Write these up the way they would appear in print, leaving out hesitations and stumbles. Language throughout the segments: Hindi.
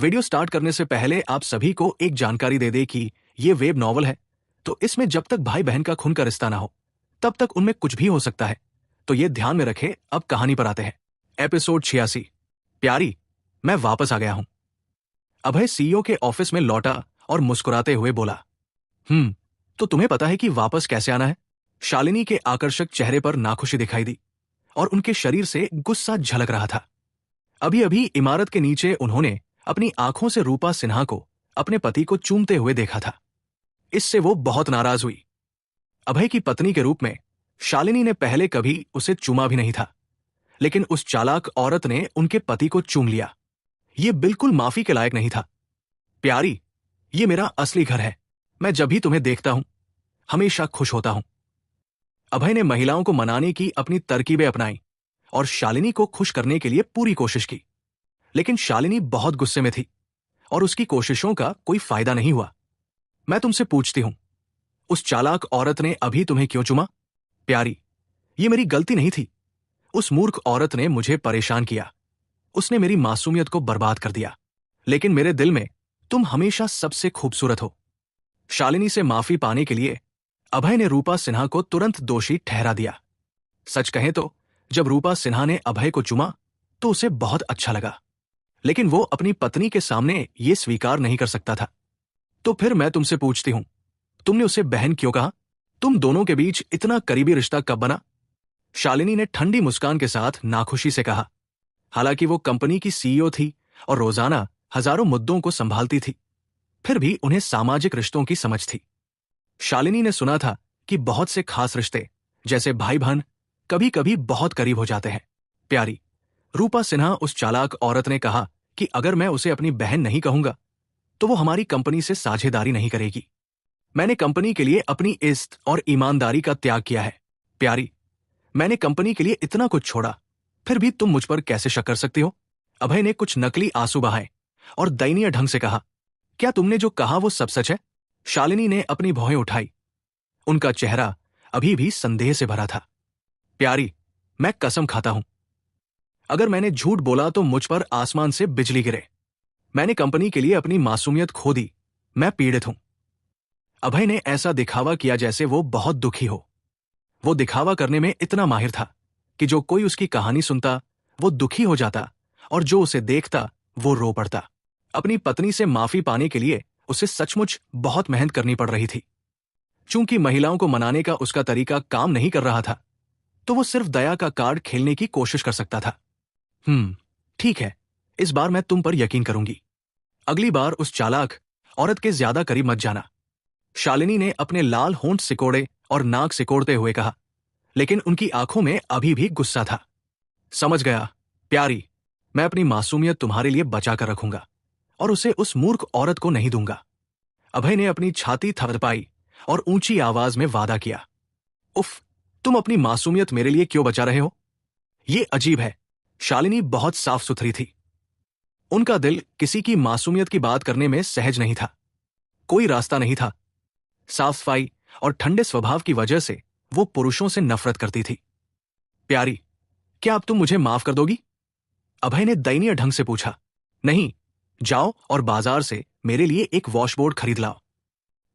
वीडियो स्टार्ट करने से पहले आप सभी को एक जानकारी दे दे कि ये वेब नॉवल है, तो इसमें जब तक भाई बहन का खून का रिश्ता ना हो तब तक उनमें कुछ भी हो सकता है। तो ये ध्यान में रखे। अब कहानी पर आते हैं। एपिसोड 86। प्यारी, मैं वापस आ गया हूं। अभय सीईओ के ऑफिस में लौटा और मुस्कुराते हुए बोला, तो तुम्हें पता है कि वापस कैसे आना है? शालिनी के आकर्षक चेहरे पर नाखुशी दिखाई दी और उनके शरीर से गुस्सा झलक रहा था। अभी अभी इमारत के नीचे उन्होंने अपनी आंखों से रूपा सिन्हा को अपने पति को चूमते हुए देखा था। इससे वो बहुत नाराज हुई। अभय की पत्नी के रूप में शालिनी ने पहले कभी उसे चूमा भी नहीं था, लेकिन उस चालाक औरत ने उनके पति को चूम लिया। ये बिल्कुल माफी के लायक नहीं था। प्यारी, ये मेरा असली घर है। मैं जब भी तुम्हें देखता हूं हमेशा खुश होता हूं। अभय ने महिलाओं को मनाने की अपनी तरकीबें अपनाई और शालिनी को खुश करने के लिए पूरी कोशिश की, लेकिन शालिनी बहुत गुस्से में थी और उसकी कोशिशों का कोई फायदा नहीं हुआ। मैं तुमसे पूछती हूं, उस चालाक औरत ने अभी तुम्हें क्यों चुमा? प्यारी, ये मेरी गलती नहीं थी। उस मूर्ख औरत ने मुझे परेशान किया। उसने मेरी मासूमियत को बर्बाद कर दिया, लेकिन मेरे दिल में तुम हमेशा सबसे खूबसूरत हो। शालिनी से माफी पाने के लिए अभय ने रूपा सिन्हा को तुरंत दोषी ठहरा दिया। सच कहें तो जब रूपा सिन्हा ने अभय को चुमा तो उसे बहुत अच्छा लगा, लेकिन वो अपनी पत्नी के सामने ये स्वीकार नहीं कर सकता था। तो फिर मैं तुमसे पूछती हूं, तुमने उसे बहन क्यों कहा? तुम दोनों के बीच इतना करीबी रिश्ता कब बना? शालिनी ने ठंडी मुस्कान के साथ नाखुशी से कहा। हालांकि वो कंपनी की सीईओ थी और रोजाना हजारों मुद्दों को संभालती थी, फिर भी उन्हें सामाजिक रिश्तों की समझ थी। शालिनी ने सुना था कि बहुत से खास रिश्ते जैसे भाई बहन कभी कभी बहुत करीब हो जाते हैं। प्यारी, रूपा सिन्हा उस चालाक औरत ने कहा कि अगर मैं उसे अपनी बहन नहीं कहूंगा तो वो हमारी कंपनी से साझेदारी नहीं करेगी। मैंने कंपनी के लिए अपनी इज्जत और ईमानदारी का त्याग किया है। प्यारी, मैंने कंपनी के लिए इतना कुछ छोड़ा, फिर भी तुम मुझ पर कैसे शक कर सकती हो? अभय ने कुछ नकली आंसू बहाए और दयनीय ढंग से कहा, क्या तुमने जो कहा वो सब सच है? शालिनी ने अपनी भौहें उठाई। उनका चेहरा अभी भी संदेह से भरा था। प्यारी, मैं कसम खाता हूं, अगर मैंने झूठ बोला तो मुझ पर आसमान से बिजली गिरे। मैंने कंपनी के लिए अपनी मासूमियत खो दी। मैं पीड़ित हूं। अभय ने ऐसा दिखावा किया जैसे वो बहुत दुखी हो। वो दिखावा करने में इतना माहिर था कि जो कोई उसकी कहानी सुनता वो दुखी हो जाता और जो उसे देखता वो रो पड़ता। अपनी पत्नी से माफी पाने के लिए उसे सचमुच बहुत मेहनत करनी पड़ रही थी। चूंकि महिलाओं को मनाने का उसका तरीका काम नहीं कर रहा था, तो वो सिर्फ दया का कार्ड खेलने की कोशिश कर सकता था। ठीक है, इस बार मैं तुम पर यकीन करूंगी। अगली बार उस चालाक औरत के ज्यादा करीब मत जाना। शालिनी ने अपने लाल होंठ सिकोड़े और नाक सिकोड़ते हुए कहा, लेकिन उनकी आंखों में अभी भी गुस्सा था। समझ गया प्यारी, मैं अपनी मासूमियत तुम्हारे लिए बचा कर रखूंगा और उसे उस मूर्ख औरत को नहीं दूंगा। अभय ने अपनी छाती थपथपाई और ऊंची आवाज में वादा किया। उफ, तुम अपनी मासूमियत मेरे लिए क्यों बचा रहे हो? ये अजीब है। शालिनी बहुत साफ सुथरी थी। उनका दिल किसी की मासूमियत की बात करने में सहज नहीं था। कोई रास्ता नहीं था। साफ सफाई और ठंडे स्वभाव की वजह से वो पुरुषों से नफरत करती थी। प्यारी, क्या अब तुम मुझे माफ कर दोगी? अभय ने दयनीय ढंग से पूछा। नहीं, जाओ और बाजार से मेरे लिए एक वॉशबोर्ड खरीद लाओ।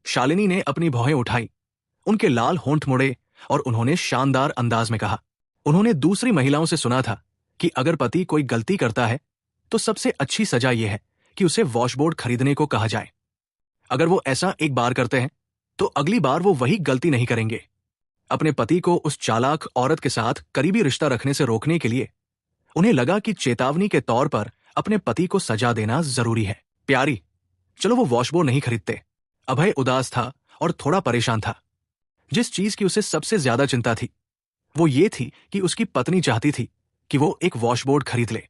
शालिनी ने अपनी भौहें उठाई। उनके लाल होंठ मुड़े और उन्होंने शानदार अंदाज में कहा। उन्होंने दूसरी महिलाओं से सुना था कि अगर पति कोई गलती करता है तो सबसे अच्छी सजा यह है कि उसे वॉशबोर्ड खरीदने को कहा जाए। अगर वो ऐसा एक बार करते हैं तो अगली बार वो वही गलती नहीं करेंगे। अपने पति को उस चालाक औरत के साथ करीबी रिश्ता रखने से रोकने के लिए उन्हें लगा कि चेतावनी के तौर पर अपने पति को सजा देना जरूरी है। प्यारी, चलो वो वॉशबोर्ड नहीं खरीदते। अभय उदास था और थोड़ा परेशान था। जिस चीज की उसे सबसे ज्यादा चिंता थी वो ये थी कि उसकी पत्नी चाहती थी कि वो एक वॉशबोर्ड खरीद ले।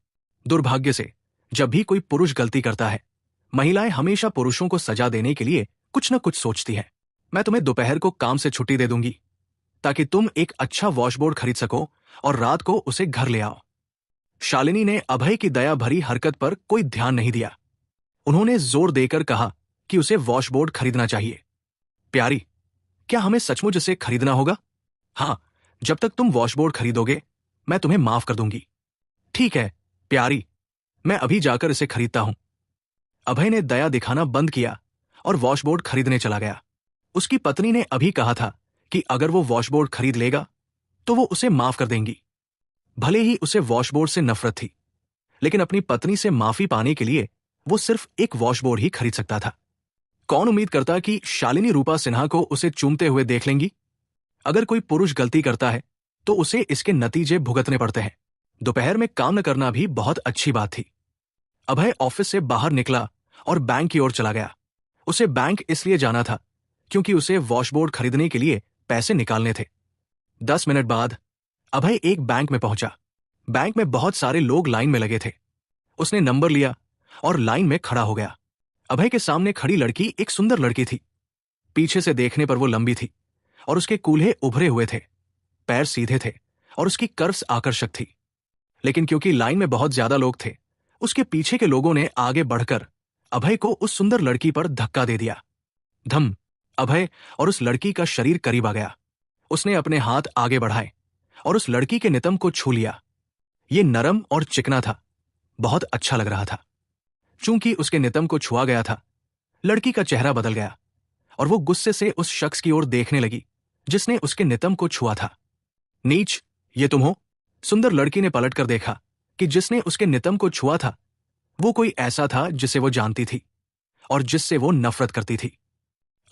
दुर्भाग्य से जब भी कोई पुरुष गलती करता है, महिलाएं हमेशा पुरुषों को सजा देने के लिए कुछ न कुछ सोचती हैं। मैं तुम्हें दोपहर को काम से छुट्टी दे दूंगी ताकि तुम एक अच्छा वॉशबोर्ड खरीद सको और रात को उसे घर ले आओ। शालिनी ने अभय की दया भरी हरकत पर कोई ध्यान नहीं दिया। उन्होंने जोर देकर कहा कि उसे वॉशबोर्ड खरीदना चाहिए। प्यारी, क्या हमें सचमुच इसे खरीदना होगा? हाँ, जब तक तुम वॉशबोर्ड खरीदोगे मैं तुम्हें माफ कर दूंगी। ठीक है प्यारी, मैं अभी जाकर इसे खरीदता हूं। अभय ने दया दिखाना बंद किया और वॉशबोर्ड खरीदने चला गया। उसकी पत्नी ने अभी कहा था कि अगर वो वॉशबोर्ड खरीद लेगा तो वो उसे माफ कर देंगी। भले ही उसे वॉशबोर्ड से नफरत थी, लेकिन अपनी पत्नी से माफी पाने के लिए वो सिर्फ एक वॉशबोर्ड ही खरीद सकता था। कौन उम्मीद करता कि शालिनी रूपा सिन्हा को उसे चूमते हुए देख लेंगी? अगर कोई पुरुष गलती करता है तो उसे इसके नतीजे भुगतने पड़ते हैं। दोपहर में काम न करना भी बहुत अच्छी बात थी। अभय ऑफिस से बाहर निकला और बैंक की ओर चला गया। उसे बैंक इसलिए जाना था क्योंकि उसे वॉशबोर्ड खरीदने के लिए पैसे निकालने थे। 10 मिनट बाद अभय एक बैंक में पहुंचा। बैंक में बहुत सारे लोग लाइन में लगे थे। उसने नंबर लिया और लाइन में खड़ा हो गया। अभय के सामने खड़ी लड़की एक सुंदर लड़की थी। पीछे से देखने पर वो लंबी थी और उसके कूल्हे उभरे हुए थे, पैर सीधे थे और उसकी कर्व्स आकर्षक थी। लेकिन क्योंकि लाइन में बहुत ज्यादा लोग थे, उसके पीछे के लोगों ने आगे बढ़कर अभय को उस सुंदर लड़की पर धक्का दे दिया। धम! अभय और उस लड़की का शरीर करीब आ गया। उसने अपने हाथ आगे बढ़ाए और उस लड़की के नितंब को छू लिया। ये नरम और चिकना था, बहुत अच्छा लग रहा था। चूंकि उसके नितंब को छुआ गया था, लड़की का चेहरा बदल गया और वो गुस्से से उस शख्स की ओर देखने लगी जिसने उसके नितंब को छुआ था। नीच, ये तुम हो? सुंदर लड़की ने पलटकर देखा कि जिसने उसके नितंब को छुआ था वो कोई ऐसा था जिसे वो जानती थी और जिससे वो नफरत करती थी।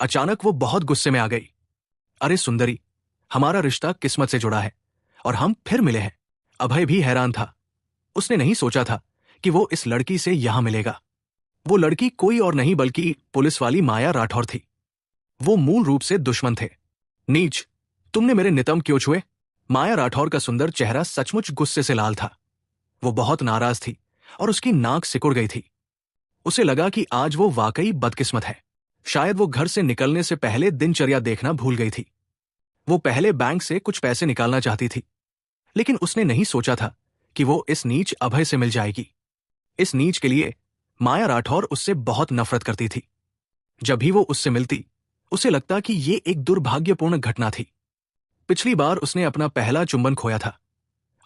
अचानक वो बहुत गुस्से में आ गई। अरे सुंदरी, हमारा रिश्ता किस्मत से जुड़ा है और हम फिर मिले हैं। अभय भी हैरान था। उसने नहीं सोचा था कि वो इस लड़की से यहां मिलेगा। वो लड़की कोई और नहीं बल्कि पुलिस वाली माया राठौर थी। वो मूल रूप से दुश्मन थे। नीच, तुमने मेरे नितंब क्यों छुए? माया राठौर का सुंदर चेहरा सचमुच गुस्से से लाल था। वो बहुत नाराज थी और उसकी नाक सिकुड़ गई थी। उसे लगा कि आज वो वाकई बदकिस्मत है। शायद वो घर से निकलने से पहले दिनचर्या देखना भूल गई थी। वो पहले बैंक से कुछ पैसे निकालना चाहती थी, लेकिन उसने नहीं सोचा था कि वो इस नीच अभय से मिल जाएगी। इस नीच के लिए माया राठौर उससे बहुत नफरत करती थी। जब भी वो उससे मिलती, उसे लगता कि ये एक दुर्भाग्यपूर्ण घटना थी। पिछली बार उसने अपना पहला चुंबन खोया था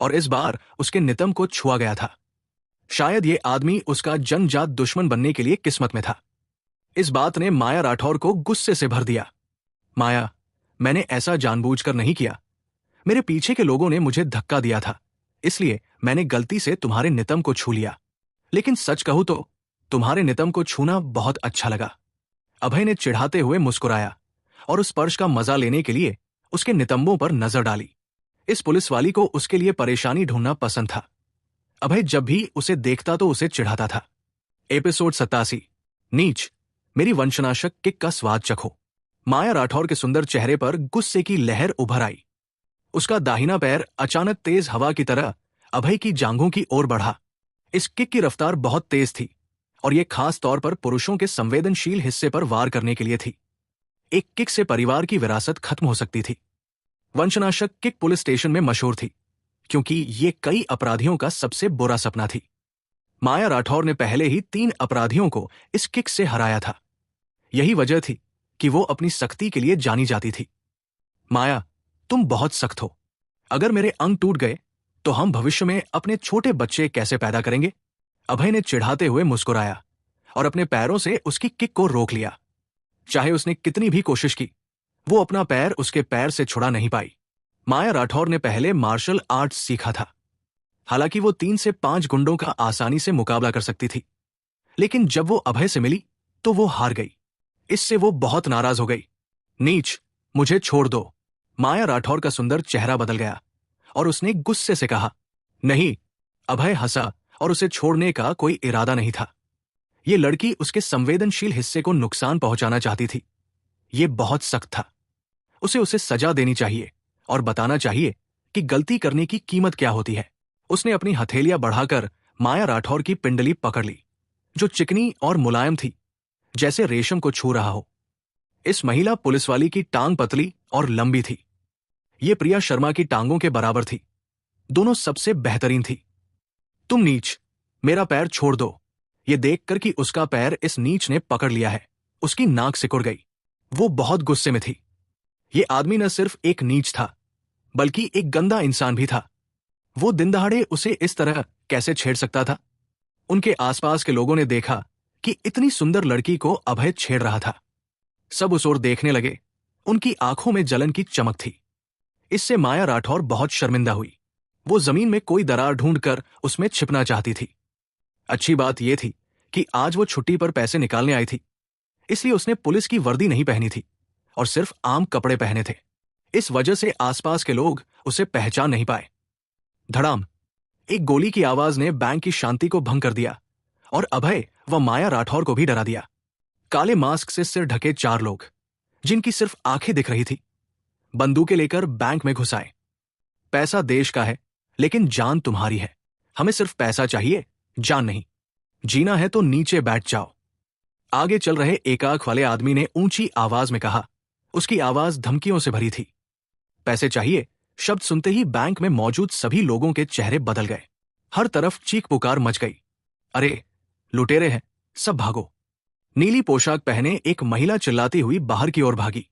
और इस बार उसके नितंब को छुआ गया था। शायद ये आदमी उसका जन्मजात दुश्मन बनने के लिए किस्मत में था। इस बात ने माया राठौर को गुस्से से भर दिया। माया, मैंने ऐसा जानबूझकर नहीं किया। मेरे पीछे के लोगों ने मुझे धक्का दिया था, इसलिए मैंने गलती से तुम्हारे नितंब को छू लिया। लेकिन सच कहूं तो तुम्हारे नितंब को छूना बहुत अच्छा लगा। अभय ने चिढ़ाते हुए मुस्कुराया और उस स्पर्श का मजा लेने के लिए उसके नितंबों पर नजर डाली। इस पुलिस वाली को उसके लिए परेशानी ढूंढना पसंद था। अभय जब भी उसे देखता तो उसे चिढ़ाता था। एपिसोड 87। नीच, मेरी वंशनाशक किक का स्वाद चखो। माया राठौर के सुंदर चेहरे पर गुस्से की लहर उभर आई। उसका दाहिना पैर अचानक तेज हवा की तरह अभय की जांघों की ओर बढ़ा। इस किक की रफ्तार बहुत तेज थी और यह खास तौर पर पुरुषों के संवेदनशील हिस्से पर वार करने के लिए थी। एक किक से परिवार की विरासत खत्म हो सकती थी। वंशनाशक किक पुलिस स्टेशन में मशहूर थी क्योंकि ये कई अपराधियों का सबसे बुरा सपना थी। माया राठौर ने पहले ही 3 अपराधियों को इस किक से हराया था। यही वजह थी कि वो अपनी सख्ती के लिए जानी जाती थी। माया, तुम बहुत सख्त हो। अगर मेरे अंग टूट गए तो हम भविष्य में अपने छोटे बच्चे कैसे पैदा करेंगे? अभय ने चिढ़ाते हुए मुस्कुराया और अपने पैरों से उसकी किक को रोक लिया। चाहे उसने कितनी भी कोशिश की, वो अपना पैर उसके पैर से छुड़ा नहीं पाई। माया राठौर ने पहले मार्शल आर्ट्स सीखा था। हालांकि वो 3 से 5 गुंडों का आसानी से मुकाबला कर सकती थी, लेकिन जब वो अभय से मिली तो वो हार गई। इससे वो बहुत नाराज हो गई। नीच, मुझे छोड़ दो। माया राठौर का सुंदर चेहरा बदल गया और उसने गुस्से से कहा। नहीं। अभय हंसा और उसे छोड़ने का कोई इरादा नहीं था। ये लड़की उसके संवेदनशील हिस्से को नुकसान पहुंचाना चाहती थी। ये बहुत सख्त था। उसे सजा देनी चाहिए और बताना चाहिए कि गलती करने की कीमत क्या होती है। उसने अपनी हथेलियां बढ़ाकर माया राठौर की पिंडली पकड़ ली, जो चिकनी और मुलायम थी, जैसे रेशम को छू रहा हो। इस महिला पुलिस वाली की टांग पतली और लंबी थी। ये प्रिया शर्मा की टांगों के बराबर थी। दोनों सबसे बेहतरीन थी। तुम नीच, मेरा पैर छोड़ दो। ये देखकर कि उसका पैर इस नीच ने पकड़ लिया है, उसकी नाक सिकुड़ गई। वो बहुत गुस्से में थी। ये आदमी न सिर्फ एक नीच था, बल्कि एक गंदा इंसान भी था। वो दिन दहाड़े उसे इस तरह कैसे छेड़ सकता था? उनके आसपास के लोगों ने देखा कि इतनी सुंदर लड़की को अभय छेड़ रहा था। सब उस ओर देखने लगे। उनकी आंखों में जलन की चमक थी। इससे माया राठौर बहुत शर्मिंदा हुई। वो जमीन में कोई दरार ढूंढकर उसमें छिपना चाहती थी। अच्छी बात यह थी कि आज वो छुट्टी पर पैसे निकालने आई थी, इसलिए उसने पुलिस की वर्दी नहीं पहनी थी और सिर्फ आम कपड़े पहने थे। इस वजह से आसपास के लोग उसे पहचान नहीं पाए। धड़ाम, एक गोली की आवाज ने बैंक की शांति को भंग कर दिया और अभय व माया राठौर को भी डरा दिया। काले मास्क से सिर ढके 4 लोग, जिनकी सिर्फ आंखें दिख रही थी, बंदूकें लेकर बैंक में घुस आए। पैसा देश का है, लेकिन जान तुम्हारी है। हमें सिर्फ पैसा चाहिए, जान नहीं। जीना है तो नीचे बैठ जाओ। आगे चल रहे एक आंख वाले आदमी ने ऊंची आवाज में कहा। उसकी आवाज धमकियों से भरी थी। पैसे चाहिए शब्द सुनते ही बैंक में मौजूद सभी लोगों के चेहरे बदल गए। हर तरफ चीख पुकार मच गई। अरे, लुटेरे हैं, सब भागो। नीली पोशाक पहने एक महिला चिल्लाती हुई बाहर की ओर भागी।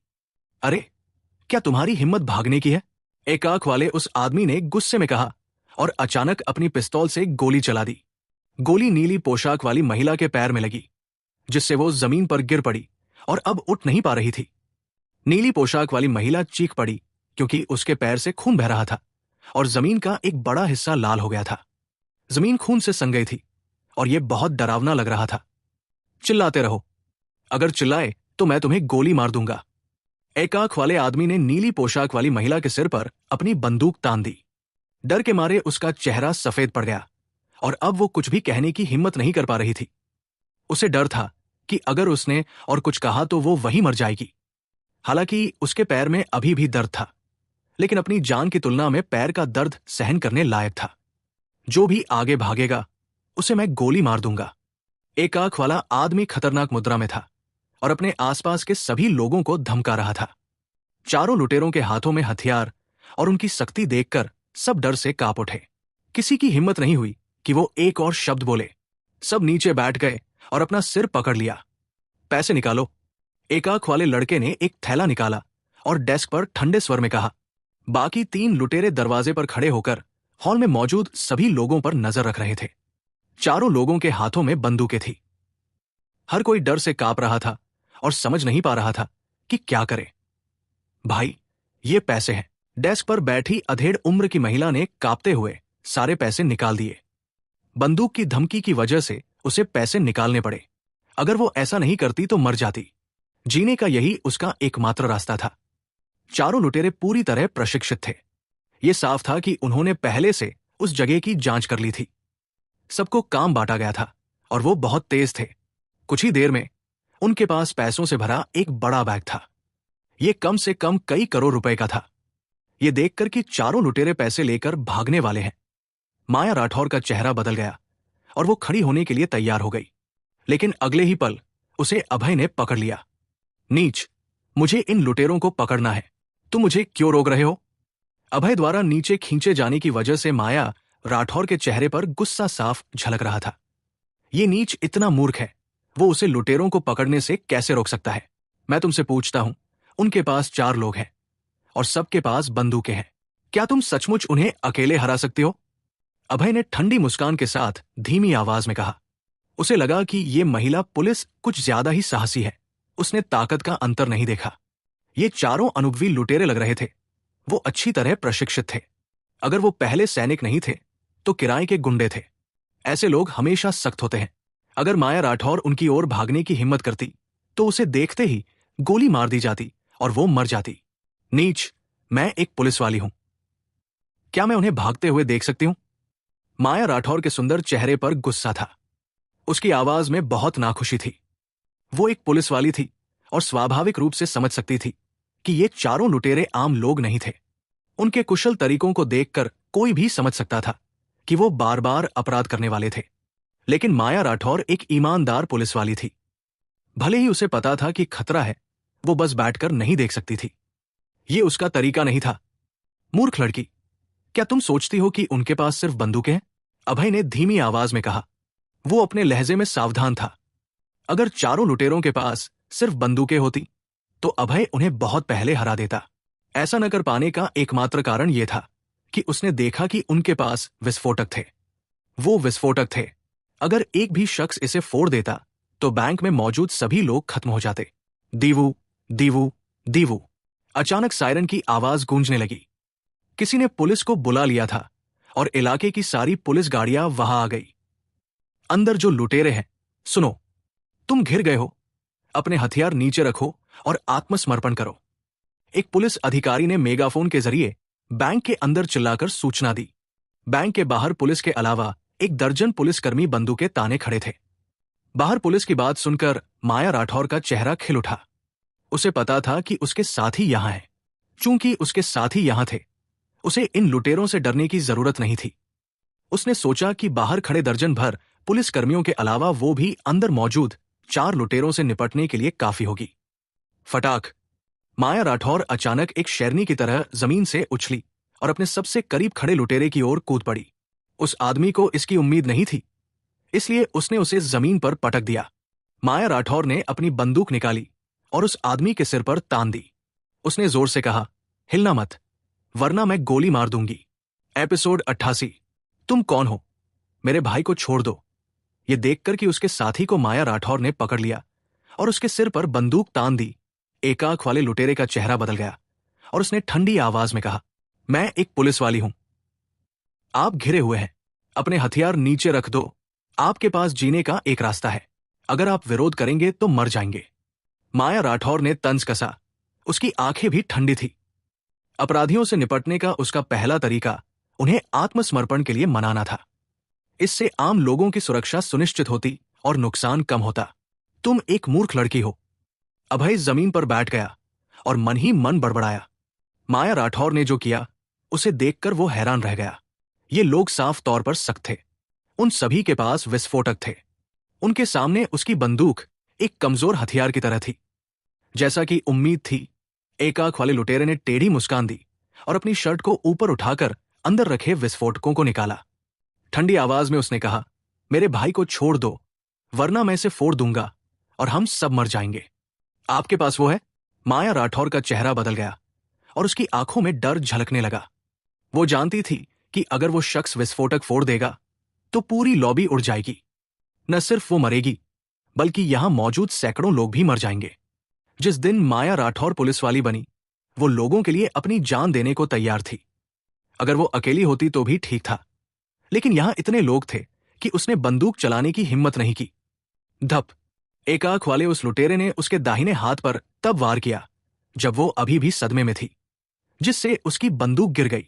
अरे, क्या तुम्हारी हिम्मत भागने की है? एक आंख वाले उस आदमी ने गुस्से में कहा और अचानक अपनी पिस्तौल से गोली चला दी। गोली नीली पोशाक वाली महिला के पैर में लगी, जिससे वो जमीन पर गिर पड़ी और अब उठ नहीं पा रही थी। नीली पोशाक वाली महिला चीख पड़ी क्योंकि उसके पैर से खून बह रहा था और जमीन का एक बड़ा हिस्सा लाल हो गया था। जमीन खून से सन गई थी और यह बहुत डरावना लग रहा था। चिल्लाते रहो, अगर चिल्लाए तो मैं तुम्हें गोली मार दूंगा। एक आंख वाले आदमी ने नीली पोशाक वाली महिला के सिर पर अपनी बंदूक तान दी। डर के मारे उसका चेहरा सफेद पड़ गया और अब वो कुछ भी कहने की हिम्मत नहीं कर पा रही थी। उसे डर था कि अगर उसने और कुछ कहा तो वो वहीं मर जाएगी। हालांकि उसके पैर में अभी भी दर्द था, लेकिन अपनी जान की तुलना में पैर का दर्द सहन करने लायक था। जो भी आगे भागेगा उसे मैं गोली मार दूंगा। एक आंख वाला आदमी खतरनाक मुद्रा में था और अपने आसपास के सभी लोगों को धमका रहा था। चारों लुटेरों के हाथों में हथियार और उनकी सख्ती देखकर सब डर से कांप उठे। किसी की हिम्मत नहीं हुई कि वो एक और शब्द बोले। सब नीचे बैठ गए और अपना सिर पकड़ लिया। पैसे निकालो। एक आंख वाले लड़के ने एक थैला निकाला और डेस्क पर ठंडे स्वर में कहा। बाकी 3 लुटेरे दरवाजे पर खड़े होकर हॉल में मौजूद सभी लोगों पर नजर रख रहे थे। चारों लोगों के हाथों में बंदूकें थी। हर कोई डर से कांप रहा था और समझ नहीं पा रहा था कि क्या करे। भाई, ये पैसे हैं। डेस्क पर बैठी अधेड़ उम्र की महिला ने कांपते हुए सारे पैसे निकाल दिए। बंदूक की धमकी की वजह से उसे पैसे निकालने पड़े। अगर वो ऐसा नहीं करती तो मर जाती। जीने का यही उसका एकमात्र रास्ता था। चारों लुटेरे पूरी तरह प्रशिक्षित थे। ये साफ था कि उन्होंने पहले से उस जगह की जांच कर ली थी। सबको काम बांटा गया था और वो बहुत तेज थे। कुछ ही देर में उनके पास पैसों से भरा एक बड़ा बैग था। ये कम से कम कई करोड़ रुपए का था। ये देखकर कि चारों लुटेरे पैसे लेकर भागने वाले हैं, माया राठौर का चेहरा बदल गया और वो खड़ी होने के लिए तैयार हो गई। लेकिन अगले ही पल उसे अभय ने पकड़ लिया। नीच, मुझे इन लुटेरों को पकड़ना है। तुम मुझे क्यों रोक रहे हो? अभय द्वारा नीचे खींचे जाने की वजह से माया राठौर के चेहरे पर गुस्सा साफ झलक रहा था। ये नीच इतना मूर्ख है, वो उसे लुटेरों को पकड़ने से कैसे रोक सकता है? मैं तुमसे पूछता हूं, उनके पास 4 लोग हैं और सबके पास बंदूकें हैं। क्या तुम सचमुच उन्हें अकेले हरा सकते हो? अभय ने ठंडी मुस्कान के साथ धीमी आवाज में कहा। उसे लगा कि ये महिला पुलिस कुछ ज्यादा ही साहसी है। उसने ताकत का अंतर नहीं देखा। ये चारों अनुभवी लुटेरे लग रहे थे। वो अच्छी तरह प्रशिक्षित थे। अगर वो पहले सैनिक नहीं थे तो किराए के गुंडे थे। ऐसे लोग हमेशा सख्त होते हैं। अगर माया राठौर उनकी ओर भागने की हिम्मत करती तो उसे देखते ही गोली मार दी जाती और वो मर जाती। नीच, मैं एक पुलिस वाली हूं। क्या मैं उन्हें भागते हुए देख सकती हूं? माया राठौर के सुंदर चेहरे पर गुस्सा था। उसकी आवाज में बहुत नाखुशी थी। वो एक पुलिस वाली थी और स्वाभाविक रूप से समझ सकती थी कि ये चारों लुटेरे आम लोग नहीं थे। उनके कुशल तरीकों को देखकर कोई भी समझ सकता था कि वो बार बार अपराध करने वाले थे। लेकिन माया राठौर एक ईमानदार पुलिस वाली थी। भले ही उसे पता था कि खतरा है, वो बस बैठकर नहीं देख सकती थी। ये उसका तरीका नहीं था। मूर्ख लड़की, क्या तुम सोचती हो कि उनके पास सिर्फ बंदूकें हैं? अभय ने धीमी आवाज में कहा। वो अपने लहजे में सावधान था। अगर चारों लुटेरों के पास सिर्फ बंदूकें होती तो अभय उन्हें बहुत पहले हरा देता। ऐसा न कर पाने का एकमात्र कारण यह था कि उसने देखा कि उनके पास विस्फोटक थे। वो विस्फोटक थे। अगर एक भी शख्स इसे फोड़ देता तो बैंक में मौजूद सभी लोग खत्म हो जाते। दीवू, दीवू, दीवू। अचानक सायरन की आवाज गूंजने लगी। किसी ने पुलिस को बुला लिया था और इलाके की सारी पुलिस गाड़ियां वहां आ गई। अंदर जो लुटेरे हैं, सुनो, तुम घिर गए हो, अपने हथियार नीचे रखो और आत्मसमर्पण करो। एक पुलिस अधिकारी ने मेगाफोन के जरिए बैंक के अंदर चिल्लाकर सूचना दी। बैंक के बाहर पुलिस के अलावा 1 दर्जन पुलिसकर्मी बंदूकें ताने खड़े थे। बाहर पुलिस की बात सुनकर माया राठौर का चेहरा खिल उठा। उसे पता था कि उसके साथी यहां हैं। चूंकि उसके साथी यहां थे, उसे इन लुटेरों से डरने की जरूरत नहीं थी। उसने सोचा कि बाहर खड़े दर्जन भर पुलिसकर्मियों के अलावा वो भी अंदर मौजूद 4 लुटेरों से निपटने के लिए काफी होगी। फटाक! माया राठौर अचानक एक शेरनी की तरह जमीन से उछली और अपने सबसे करीब खड़े लुटेरे की ओर कूद पड़ी। उस आदमी को इसकी उम्मीद नहीं थी, इसलिए उसने उसे जमीन पर पटक दिया। माया राठौर ने अपनी बंदूक निकाली और उस आदमी के सिर पर तान दी। उसने जोर से कहा, हिलना मत, वरना मैं गोली मार दूंगी। एपिसोड 88। तुम कौन हो? मेरे भाई को छोड़ दो। ये देखकर कि उसके साथी को माया राठौर ने पकड़ लिया और उसके सिर पर बंदूक तान दी, एक आंख वाले लुटेरे का चेहरा बदल गया और उसने ठंडी आवाज में कहा, मैं एक पुलिस वाली हूं। आप घिरे हुए हैं, अपने हथियार नीचे रख दो। आपके पास जीने का एक रास्ता है, अगर आप विरोध करेंगे तो मर जाएंगे। माया राठौर ने तंज कसा। उसकी आंखें भी ठंडी थी। अपराधियों से निपटने का उसका पहला तरीका उन्हें आत्मसमर्पण के लिए मनाना था। इससे आम लोगों की सुरक्षा सुनिश्चित होती और नुकसान कम होता। तुम एक मूर्ख लड़की हो। अभय जमीन पर बैठ गया और मन ही मन बड़बड़ाया। माया राठौर ने जो किया, उसे देखकर वो हैरान रह गया। ये लोग साफ तौर पर सख्त थे। उन सभी के पास विस्फोटक थे। उनके सामने उसकी बंदूक एक कमजोर हथियार की तरह थी। जैसा कि उम्मीद थी, एक आंख वाले लुटेरे ने टेढ़ी मुस्कान दी और अपनी शर्ट को ऊपर उठाकर अंदर रखे विस्फोटकों को निकाला। ठंडी आवाज में उसने कहा, मेरे भाई को छोड़ दो, वरना मैं इसे फोड़ दूंगा और हम सब मर जाएंगे। आपके पास वो है? माया राठौर का चेहरा बदल गया और उसकी आंखों में डर झलकने लगा। वो जानती थी कि अगर वो शख्स विस्फोटक फोड़ देगा तो पूरी लॉबी उड़ जाएगी। न सिर्फ वो मरेगी, बल्कि यहां मौजूद सैकड़ों लोग भी मर जाएंगे। जिस दिन माया राठौर पुलिस वाली बनी, वो लोगों के लिए अपनी जान देने को तैयार थी। अगर वो अकेली होती तो भी ठीक था, लेकिन यहां इतने लोग थे कि उसने बंदूक चलाने की हिम्मत नहीं की। धप! एक आंख वाले उस लुटेरे ने उसके दाहिने हाथ पर तब वार किया जब वो अभी भी सदमे में थी, जिससे उसकी बंदूक गिर गई।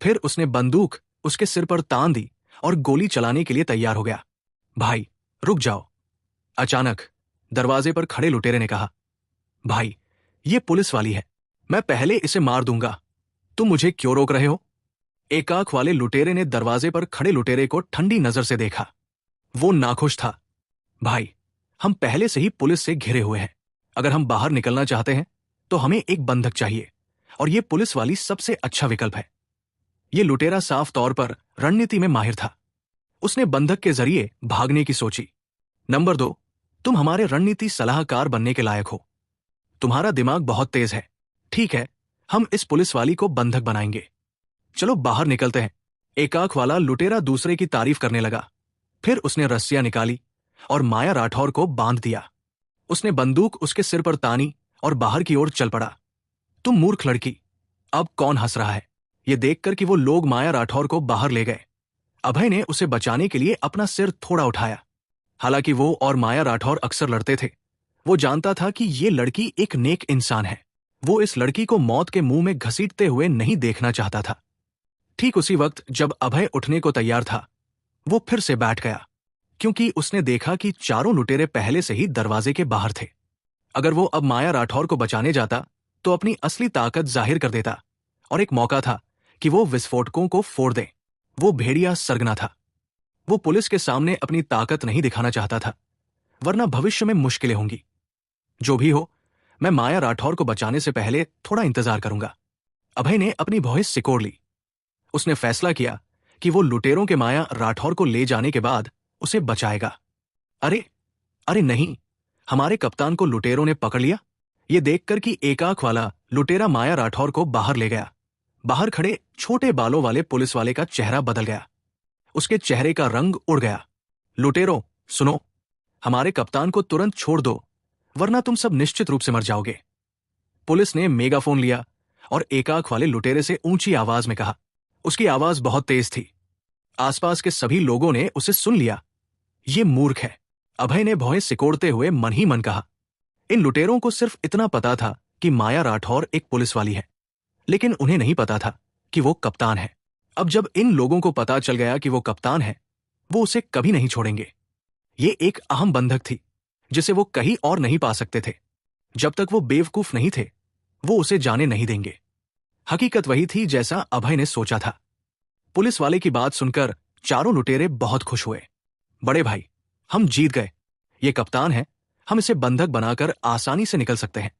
फिर उसने बंदूक उसके सिर पर तान दी और गोली चलाने के लिए तैयार हो गया। भाई, रुक जाओ। अचानक दरवाजे पर खड़े लुटेरे ने कहा, भाई, ये पुलिस वाली है, मैं पहले इसे मार दूंगा। तुम मुझे क्यों रोक रहे हो? एक आंख वाले लुटेरे ने दरवाजे पर खड़े लुटेरे को ठंडी नजर से देखा। वो नाखुश था। भाई, हम पहले से ही पुलिस से घिरे हुए हैं। अगर हम बाहर निकलना चाहते हैं तो हमें एक बंधक चाहिए, और ये पुलिस वाली सबसे अच्छा विकल्प है। ये लुटेरा साफ तौर पर रणनीति में माहिर था। उसने बंधक के जरिए भागने की सोची। नंबर 2, तुम हमारे रणनीति सलाहकार बनने के लायक हो। तुम्हारा दिमाग बहुत तेज है। ठीक है, हम इस पुलिस वाली को बंधक बनाएंगे। चलो बाहर निकलते हैं। एक आंख वाला लुटेरा दूसरे की तारीफ करने लगा। फिर उसने रस्सियां निकाली और माया राठौर को बांध दिया। उसने बंदूक उसके सिर पर तानी और बाहर की ओर चल पड़ा। तुम मूर्ख लड़की! अब कौन हंस रहा है? ये देखकर कि वो लोग माया राठौर को बाहर ले गए, अभय ने उसे बचाने के लिए अपना सिर थोड़ा उठाया। हालांकि वो और माया राठौर अक्सर लड़ते थे, वो जानता था कि ये लड़की एक नेक इंसान है। वो इस लड़की को मौत के मुंह में घसीटते हुए नहीं देखना चाहता था। ठीक उसी वक्त जब अभय उठने को तैयार था, वो फिर से बैठ गया, क्योंकि उसने देखा कि चारों लुटेरे पहले से ही दरवाजे के बाहर थे। अगर वो अब माया राठौर को बचाने जाता तो अपनी असली ताकत जाहिर कर देता, और एक मौका था कि वो विस्फोटकों को फोड़ दे। वो भेड़िया सरगना था। वो पुलिस के सामने अपनी ताकत नहीं दिखाना चाहता था, वरना भविष्य में मुश्किलें होंगी। जो भी हो, मैं माया राठौर को बचाने से पहले थोड़ा इंतजार करूंगा। अभय ने अपनी भौहें सिकोड़ ली। उसने फैसला किया कि वो लुटेरों के माया राठौर को ले जाने के बाद उसे बचाएगा। अरे अरे नहीं, हमारे कप्तान को लुटेरों ने पकड़ लिया। ये देखकर कि एक आंख वाला लुटेरा माया राठौर को बाहर ले गया, बाहर खड़े छोटे बालों वाले पुलिस वाले का चेहरा बदल गया। उसके चेहरे का रंग उड़ गया। लुटेरों, सुनो, हमारे कप्तान को तुरंत छोड़ दो, वरना तुम सब निश्चित रूप से मर जाओगे। पुलिस ने मेगाफोन लिया और एक आंख वाले लुटेरे से ऊंची आवाज में कहा। उसकी आवाज बहुत तेज थी। आसपास के सभी लोगों ने उसे सुन लिया। ये मूर्ख है, अभय ने भौहें सिकोड़ते हुए मन ही मन कहा। इन लुटेरों को सिर्फ इतना पता था कि माया राठौर एक पुलिस वाली है, लेकिन उन्हें नहीं पता था कि वो कप्तान है। अब जब इन लोगों को पता चल गया कि वो कप्तान है, वो उसे कभी नहीं छोड़ेंगे। ये एक अहम बंधक थी जिसे वो कहीं और नहीं पा सकते थे। जब तक वो बेवकूफ नहीं थे, वो उसे जाने नहीं देंगे। हकीकत वही थी जैसा अभय ने सोचा था। पुलिस वाले की बात सुनकर चारों लुटेरे बहुत खुश हुए। बड़े भाई, हम जीत गए। ये कप्तान है, हम इसे बंधक बनाकर आसानी से निकल सकते हैं।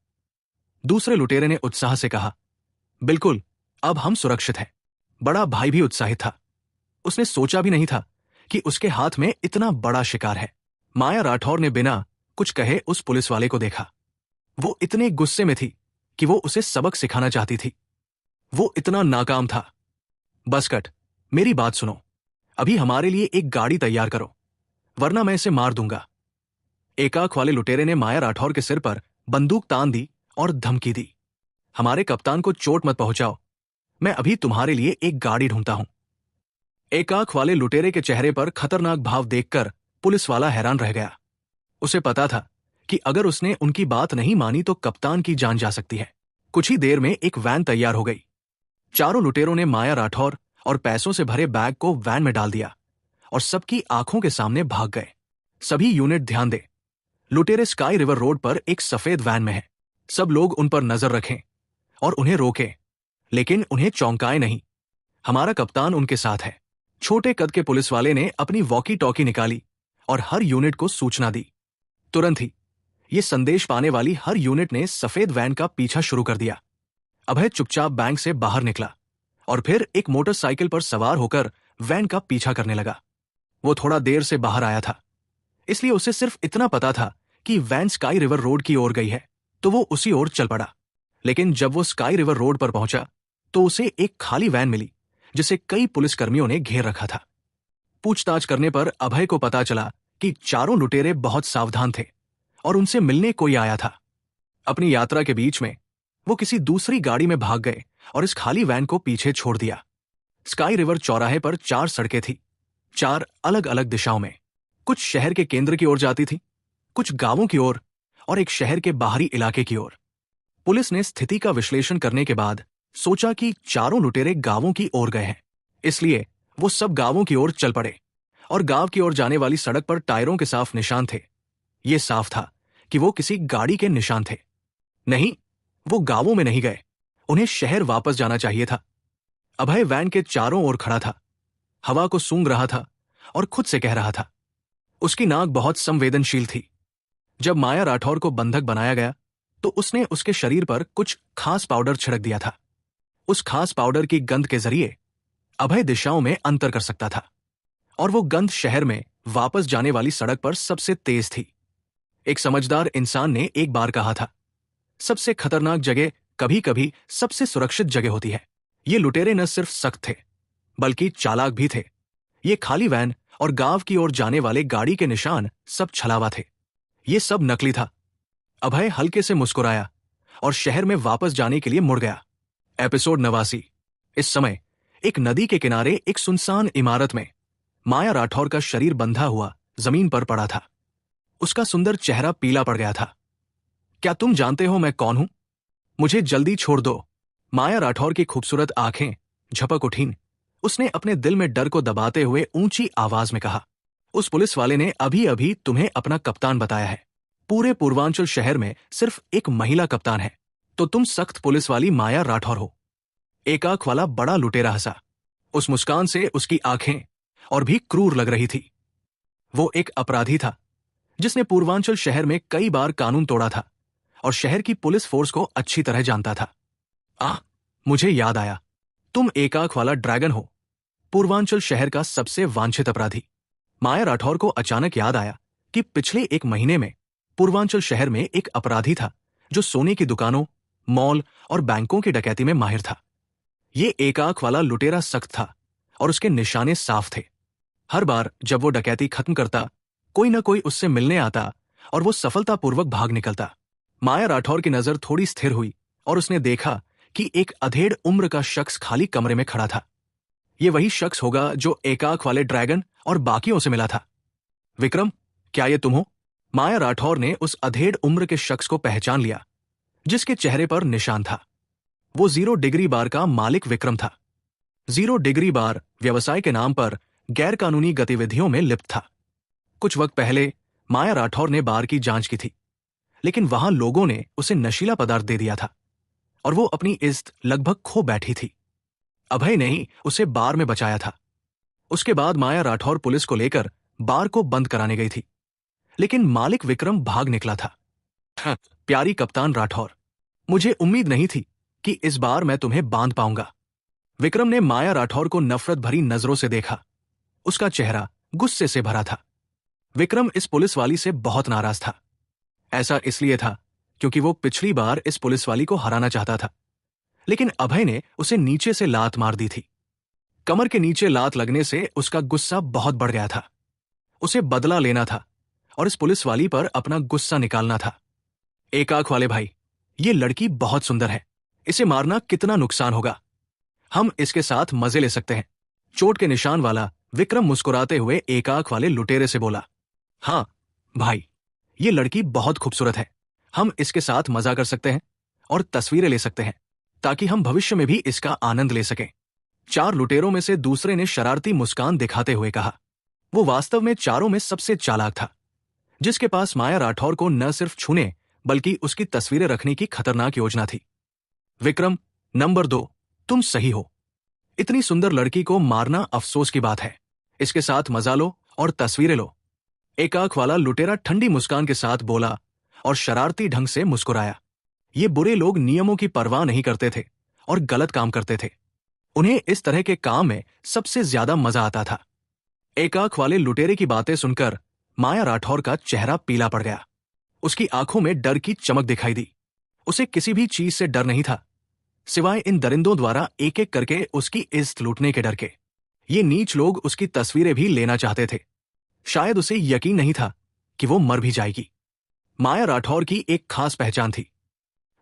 दूसरे लुटेरे ने उत्साह से कहा। बिल्कुल, अब हम सुरक्षित हैं। बड़ा भाई भी उत्साहित था। उसने सोचा भी नहीं था कि उसके हाथ में इतना बड़ा शिकार है। माया राठौर ने बिना कुछ कहे उस पुलिस वाले को देखा। वो इतने गुस्से में थी कि वो उसे सबक सिखाना चाहती थी। वो इतना नाकाम था। बस कट, मेरी बात सुनो। अभी हमारे लिए एक गाड़ी तैयार करो, वरना मैं इसे मार दूंगा। एक आंख वाले लुटेरे ने माया राठौर के सिर पर बंदूक तान दी और धमकी दी। हमारे कप्तान को चोट मत पहुंचाओ, मैं अभी तुम्हारे लिए एक गाड़ी ढूंढता हूं। एक आंख वाले लुटेरे के चेहरे पर खतरनाक भाव देखकर पुलिस वाला हैरान रह गया। उसे पता था कि अगर उसने उनकी बात नहीं मानी तो कप्तान की जान जा सकती है। कुछ ही देर में एक वैन तैयार हो गई। चारों लुटेरों ने माया राठौर और पैसों से भरे बैग को वैन में डाल दिया और सबकी आंखों के सामने भाग गए। सभी यूनिट ध्यान दे, लुटेरे स्काई रिवर रोड पर एक सफेद वैन में है। सब लोग उन पर नजर रखें और उन्हें रोकें, लेकिन उन्हें चौंकाए नहीं। हमारा कप्तान उनके साथ है। छोटे कद के पुलिस वाले ने अपनी वॉकी टॉकी निकाली और हर यूनिट को सूचना दी। तुरंत ही ये संदेश पाने वाली हर यूनिट ने सफेद वैन का पीछा शुरू कर दिया। अभय चुपचाप बैंक से बाहर निकला और फिर एक मोटरसाइकिल पर सवार होकर वैन का पीछा करने लगा। वो थोड़ा देर से बाहर आया था, इसलिए उसे सिर्फ इतना पता था कि वैन स्काई रिवर रोड की ओर गई है, तो वो उसी ओर चल पड़ा। लेकिन जब वो स्काई रिवर रोड पर पहुंचा तो उसे एक खाली वैन मिली जिसे कई पुलिसकर्मियों ने घेर रखा था। पूछताछ करने पर अभय को पता चला कि चारों लुटेरे बहुत सावधान थे और उनसे मिलने कोई आया था। अपनी यात्रा के बीच में वो किसी दूसरी गाड़ी में भाग गए और इस खाली वैन को पीछे छोड़ दिया। स्काई रिवर चौराहे पर 4 सड़कें थी, 4 अलग अलग दिशाओं में। कुछ शहर के केंद्र की ओर जाती थी, कुछ गांवों की ओर और एक शहर के बाहरी इलाके की ओर। पुलिस ने स्थिति का विश्लेषण करने के बाद सोचा कि चारों लुटेरे गांवों की ओर गए हैं, इसलिए वो सब गांवों की ओर चल पड़े और गांव की ओर जाने वाली सड़क पर टायरों के साफ निशान थे। ये साफ था कि वो किसी गाड़ी के निशान थे। नहीं, वो गांवों में नहीं गए, उन्हें शहर वापस जाना चाहिए था। अभय वैन के चारों ओर खड़ा था, हवा को सूंघ रहा था और खुद से कह रहा था। उसकी नाक बहुत संवेदनशील थी। जब माया राठौर को बंधक बनाया गया तो उसने उसके शरीर पर कुछ खास पाउडर छिड़क दिया था। उस खास पाउडर की गंध के जरिए अभय दिशाओं में अंतर कर सकता था और वो गंध शहर में वापस जाने वाली सड़क पर सबसे तेज थी। एक समझदार इंसान ने एक बार कहा था, सबसे खतरनाक जगह कभी कभी सबसे सुरक्षित जगह होती है। ये लुटेरे न सिर्फ सख्त थे बल्कि चालाक भी थे। ये खाली वैन और गांव की ओर जाने वाले गाड़ी के निशान सब छलावा थे। ये सब नकली था। अभय हल्के से मुस्कुराया और शहर में वापस जाने के लिए मुड़ गया। एपिसोड 89। इस समय एक नदी के किनारे एक सुनसान इमारत में माया राठौर का शरीर बंधा हुआ जमीन पर पड़ा था। उसका सुंदर चेहरा पीला पड़ गया था। क्या तुम जानते हो मैं कौन हूं? मुझे जल्दी छोड़ दो। माया राठौर की खूबसूरत आंखें झपक उठीं। उसने अपने दिल में डर को दबाते हुए ऊंची आवाज में कहा, उस पुलिस वाले ने अभी अभी तुम्हें अपना कप्तान बताया है। पूरे पूर्वांचल शहर में सिर्फ एक महिला कप्तान है, तो तुम सख्त पुलिस वाली माया राठौर हो। एक आंख वाला बड़ा लुटेरा हंसा। उस मुस्कान से उसकी आंखें और भी क्रूर लग रही थी। वो एक अपराधी था जिसने पूर्वांचल शहर में कई बार कानून तोड़ा था और शहर की पुलिस फोर्स को अच्छी तरह जानता था। मुझे याद आया, तुम एक आंख वाला ड्रैगन हो, पूर्वांचल शहर का सबसे वांछित अपराधी। माया राठौर को अचानक याद आया कि पिछले एक महीने में पूर्वांचल शहर में एक अपराधी था जो सोने की दुकानों, मॉल और बैंकों की डकैती में माहिर था। ये एक आंख वाला लुटेरा सख्त था और उसके निशाने साफ थे। हर बार जब वो डकैती खत्म करता कोई न कोई उससे मिलने आता और वो सफलतापूर्वक भाग निकलता। माया राठौर की नजर थोड़ी स्थिर हुई और उसने देखा कि एक अधेड़ उम्र का शख्स खाली कमरे में खड़ा था। ये वही शख्स होगा जो एक आंख वाले ड्रैगन और बाकियों से मिला था। विक्रम, क्या ये तुम हो? माया राठौर ने उस अधेड़ उम्र के शख्स को पहचान लिया, जिसके चेहरे पर निशान था। वो 0 डिग्री बार का मालिक विक्रम था। 0 डिग्री बार व्यवसाय के नाम पर गैरकानूनी गतिविधियों में लिप्त था। कुछ वक्त पहले माया राठौर ने बार की जांच की थी, लेकिन वहां लोगों ने उसे नशीला पदार्थ दे दिया था और वो अपनी इज्जत लगभग खो बैठी थी। अभय ने ही उसे बार में बचाया था। उसके बाद माया राठौर पुलिस को लेकर बार को बंद कराने गई थी, लेकिन मालिक विक्रम भाग निकला था। प्यारी कप्तान राठौर, मुझे उम्मीद नहीं थी कि इस बार मैं तुम्हें बांध पाऊंगा। विक्रम ने माया राठौर को नफरत भरी नजरों से देखा। उसका चेहरा गुस्से से भरा था। विक्रम इस पुलिस वाली से बहुत नाराज था। ऐसा इसलिए था क्योंकि वो पिछली बार इस पुलिस वाली को हराना चाहता था, लेकिन अभय ने उसे नीचे से लात मार दी थी। कमर के नीचे लात लगने से उसका गुस्सा बहुत बढ़ गया था। उसे बदला लेना था और इस पुलिस वाली पर अपना गुस्सा निकालना था। एक आंख वाले भाई, ये लड़की बहुत सुंदर है, इसे मारना कितना नुकसान होगा? हम इसके साथ मजे ले सकते हैं। चोट के निशान वाला विक्रम मुस्कुराते हुए एक आंख वाले लुटेरे से बोला। हाँ भाई, ये लड़की बहुत खूबसूरत है, हम इसके साथ मजा कर सकते हैं और तस्वीरें ले सकते हैं ताकि हम भविष्य में भी इसका आनंद ले सकें। 4 लुटेरों में से दूसरे ने शरारती मुस्कान दिखाते हुए कहा। वो वास्तव में चारों में सबसे चालाक था, जिसके पास माया राठौर को न सिर्फ छूने बल्कि उसकी तस्वीरें रखने की खतरनाक योजना थी। विक्रम, नंबर 2, तुम सही हो। इतनी सुंदर लड़की को मारना अफसोस की बात है। इसके साथ मजा लो और तस्वीरें लो। एक आंख वाला लुटेरा ठंडी मुस्कान के साथ बोला और शरारती ढंग से मुस्कुराया। ये बुरे लोग नियमों की परवाह नहीं करते थे और गलत काम करते थे। उन्हें इस तरह के काम में सबसे ज्यादा मजा आता था। एक आंख वाले लुटेरे की बातें सुनकर माया राठौर का चेहरा पीला पड़ गया। उसकी आंखों में डर की चमक दिखाई दी। उसे किसी भी चीज से डर नहीं था, सिवाय इन दरिंदों द्वारा एक एक करके उसकी इज्जत लूटने के डर के। ये नीच लोग उसकी तस्वीरें भी लेना चाहते थे। शायद उसे यकीन नहीं था कि वो मर भी जाएगी। माया राठौर की एक खास पहचान थी।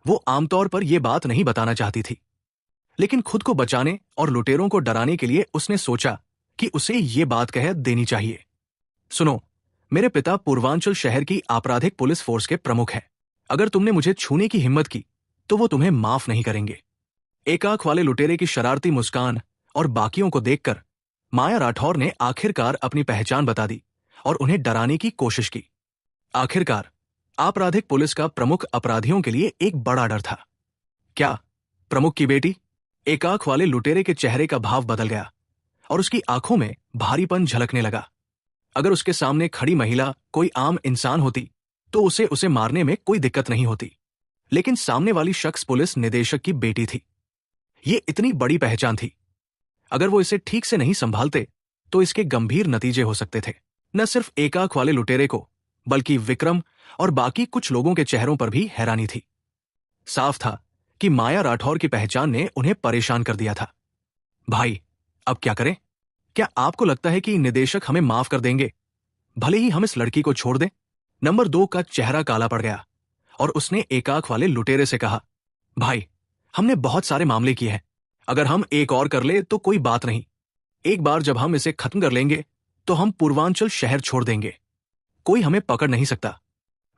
वो आमतौर पर यह बात नहीं बताना चाहती थी, लेकिन खुद को बचाने और लुटेरों को डराने के लिए उसने सोचा कि उसे ये बात कह देनी चाहिए। सुनो, मेरे पिता पूर्वांचल शहर की आपराधिक पुलिस फोर्स के प्रमुख हैं। अगर तुमने मुझे छूने की हिम्मत की तो वो तुम्हें माफ नहीं करेंगे। एक आंख वाले लुटेरे की शरारती मुस्कान और बाकियों को देखकर माया राठौर ने आखिरकार अपनी पहचान बता दी और उन्हें डराने की कोशिश की। आखिरकार आपराधिक पुलिस का प्रमुख अपराधियों के लिए एक बड़ा डर था। क्या प्रमुख की बेटी? एक आंख वाले लुटेरे के चेहरे का भाव बदल गया और उसकी आंखों में भारीपन झलकने लगा। अगर उसके सामने खड़ी महिला कोई आम इंसान होती तो उसे मारने में कोई दिक्कत नहीं होती, लेकिन सामने वाली शख्स पुलिस निदेशक की बेटी थी। ये इतनी बड़ी पहचान थी। अगर वो इसे ठीक से नहीं संभालते तो इसके गंभीर नतीजे हो सकते थे। न सिर्फ एक आंख वाले लुटेरे को, बल्कि विक्रम और बाकी कुछ लोगों के चेहरों पर भी हैरानी थी। साफ था कि माया राठौर की पहचान ने उन्हें परेशान कर दिया था। भाई, अब क्या करें? क्या आपको लगता है कि निदेशक हमें माफ कर देंगे, भले ही हम इस लड़की को छोड़ दें? नंबर 2 का चेहरा काला पड़ गया और उसने एक आंख वाले लुटेरे से कहा, भाई, हमने बहुत सारे मामले किए हैं। अगर हम एक और कर ले तो कोई बात नहीं। एक बार जब हम इसे खत्म कर लेंगे तो हम पूर्वांचल शहर छोड़ देंगे। कोई हमें पकड़ नहीं सकता।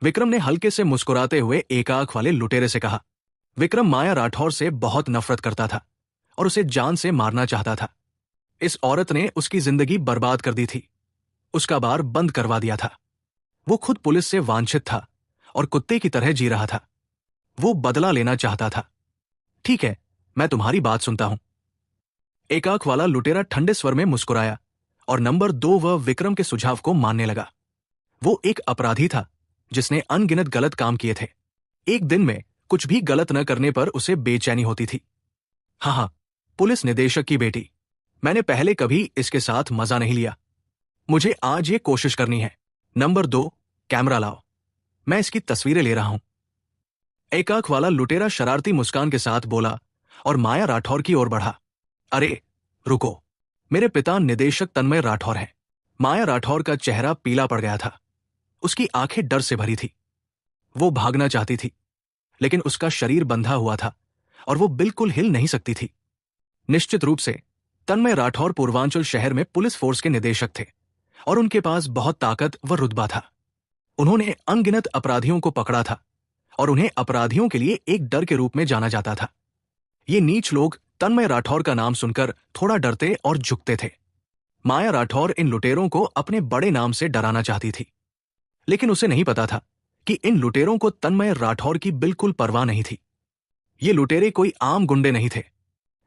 विक्रम ने हल्के से मुस्कुराते हुए एक आंख वाले लुटेरे से कहा। विक्रम माया राठौर से बहुत नफरत करता था और उसे जान से मारना चाहता था। इस औरत ने उसकी जिंदगी बर्बाद कर दी थी, उसका बार बंद करवा दिया था। वो खुद पुलिस से वांछित था और कुत्ते की तरह जी रहा था। वो बदला लेना चाहता था। ठीक है, मैं तुम्हारी बात सुनता हूं। एक आंख वाला लुटेरा ठंडे स्वर में मुस्कुराया और नंबर 2 व विक्रम के सुझाव को मानने लगा। वो एक अपराधी था जिसने अनगिनत गलत काम किए थे। एक दिन में कुछ भी गलत न करने पर उसे बेचैनी होती थी। हाँ, पुलिस निदेशक की बेटी, मैंने पहले कभी इसके साथ मजा नहीं लिया। मुझे आज ये कोशिश करनी है। नंबर 2, कैमरा लाओ, मैं इसकी तस्वीरें ले रहा हूं। एक आंख वाला लुटेरा शरारती मुस्कान के साथ बोला और माया राठौर की ओर बढ़ा। अरे रुको, मेरे पिता निदेशक तन्मय राठौर हैं। माया राठौर का चेहरा पीला पड़ गया था। उसकी आंखें डर से भरी थी। वो भागना चाहती थी, लेकिन उसका शरीर बंधा हुआ था और वो बिल्कुल हिल नहीं सकती थी। निश्चित रूप से तन्मय राठौर पूर्वांचल शहर में पुलिस फोर्स के निदेशक थे और उनके पास बहुत ताकत व रुतबा था। उन्होंने अनगिनत अपराधियों को पकड़ा था और उन्हें अपराधियों के लिए एक डर के रूप में जाना जाता था। ये नीच लोग तन्मय राठौर का नाम सुनकर थोड़ा डरते और झुकते थे। माया राठौर इन लुटेरों को अपने बड़े नाम से डराना चाहती थी, लेकिन उसे नहीं पता था कि इन लुटेरों को तन्मय राठौर की बिल्कुल परवाह नहीं थी। ये लुटेरे कोई आम गुंडे नहीं थे।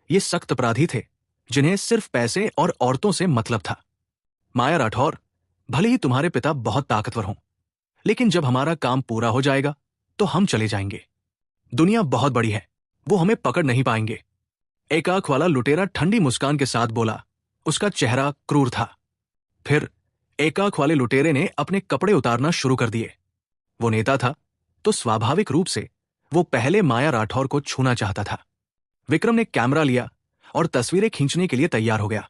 ये सख्त अपराधी थे जिन्हें सिर्फ पैसे और औरतों से मतलब था। माया राठौर, भले ही तुम्हारे पिता बहुत ताकतवर हों, लेकिन जब हमारा काम पूरा हो जाएगा तो हम चले जाएंगे। दुनिया बहुत बड़ी है, वो हमें पकड़ नहीं पाएंगे। एक आंख वाला लुटेरा ठंडी मुस्कान के साथ बोला। उसका चेहरा क्रूर था। फिर एक आंख वाले लुटेरे ने अपने कपड़े उतारना शुरू कर दिए। वो नेता था तो स्वाभाविक रूप से वो पहले माया राठौर को छूना चाहता था। विक्रम ने कैमरा लिया और तस्वीरें खींचने के लिए तैयार हो गया।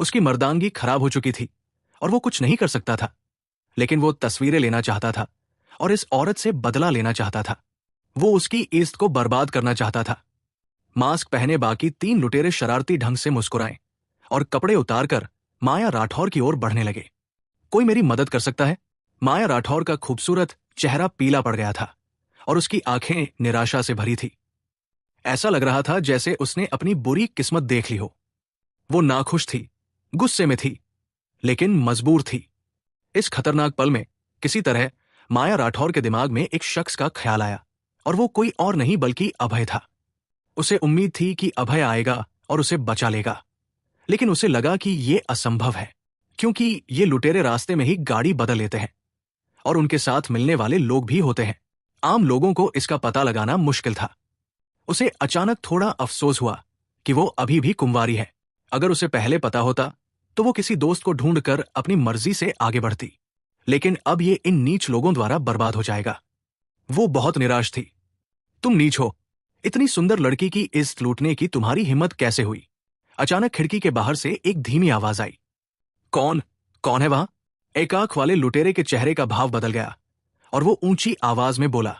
उसकी मर्दानगी खराब हो चुकी थी और वो कुछ नहीं कर सकता था, लेकिन वो तस्वीरें लेना चाहता था और इस औरत से बदला लेना चाहता था। वो उसकी इज्जत को बर्बाद करना चाहता था। मास्क पहने बाकी 3 लुटेरे शरारती ढंग से मुस्कुराए और कपड़े उतारकर माया राठौर की ओर बढ़ने लगे। कोई मेरी मदद कर सकता है? माया राठौर का खूबसूरत चेहरा पीला पड़ गया था और उसकी आंखें निराशा से भरी थी। ऐसा लग रहा था जैसे उसने अपनी बुरी किस्मत देख ली हो। वो नाखुश थी, गुस्से में थी, लेकिन मजबूर थी। इस खतरनाक पल में किसी तरह माया राठौर के दिमाग में एक शख्स का ख्याल आया और वो कोई और नहीं बल्कि अभय था। उसे उम्मीद थी कि अभय आएगा और उसे बचा लेगा, लेकिन उसे लगा कि ये असंभव है, क्योंकि ये लुटेरे रास्ते में ही गाड़ी बदल लेते हैं और उनके साथ मिलने वाले लोग भी होते हैं। आम लोगों को इसका पता लगाना मुश्किल था। उसे अचानक थोड़ा अफसोस हुआ कि वो अभी भी कुंवारी है। अगर उसे पहले पता होता तो वो किसी दोस्त को ढूंढकर अपनी मर्जी से आगे बढ़ती, लेकिन अब ये इन नीच लोगों द्वारा बर्बाद हो जाएगा। वो बहुत निराश थी। तुम नीच हो, इतनी सुंदर लड़की की इज्जत लूटने की तुम्हारी हिम्मत कैसे हुई? अचानक खिड़की के बाहर से एक धीमी आवाज आई। कौन कौन है वहां? एक आंख वाले लुटेरे के चेहरे का भाव बदल गया और वो ऊंची आवाज में बोला।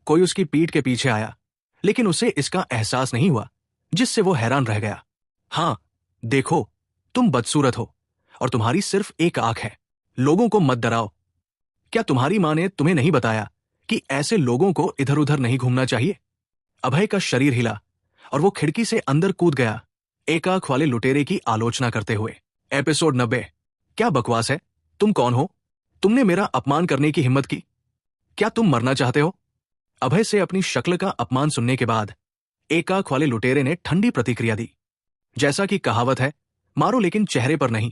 कोई उसकी पीठ के पीछे आया, लेकिन उसे इसका एहसास नहीं हुआ, जिससे वो हैरान रह गया। हाँ, देखो, तुम बदसूरत हो और तुम्हारी सिर्फ एक आंख है। लोगों को मत डराओ। क्या तुम्हारी मां ने तुम्हें नहीं बताया कि ऐसे लोगों को इधर उधर नहीं घूमना चाहिए? अभय का शरीर हिला और वो खिड़की से अंदर कूद गया, एक आंख वाले लुटेरे की आलोचना करते हुए। एपिसोड 90। क्या बकवास है? तुम कौन हो? तुमने मेरा अपमान करने की हिम्मत की? क्या तुम मरना चाहते हो? अभय से अपनी शक्ल का अपमान सुनने के बाद एक आंख वाले लुटेरे ने ठंडी प्रतिक्रिया दी। जैसा कि कहावत है, मारो लेकिन चेहरे पर नहीं,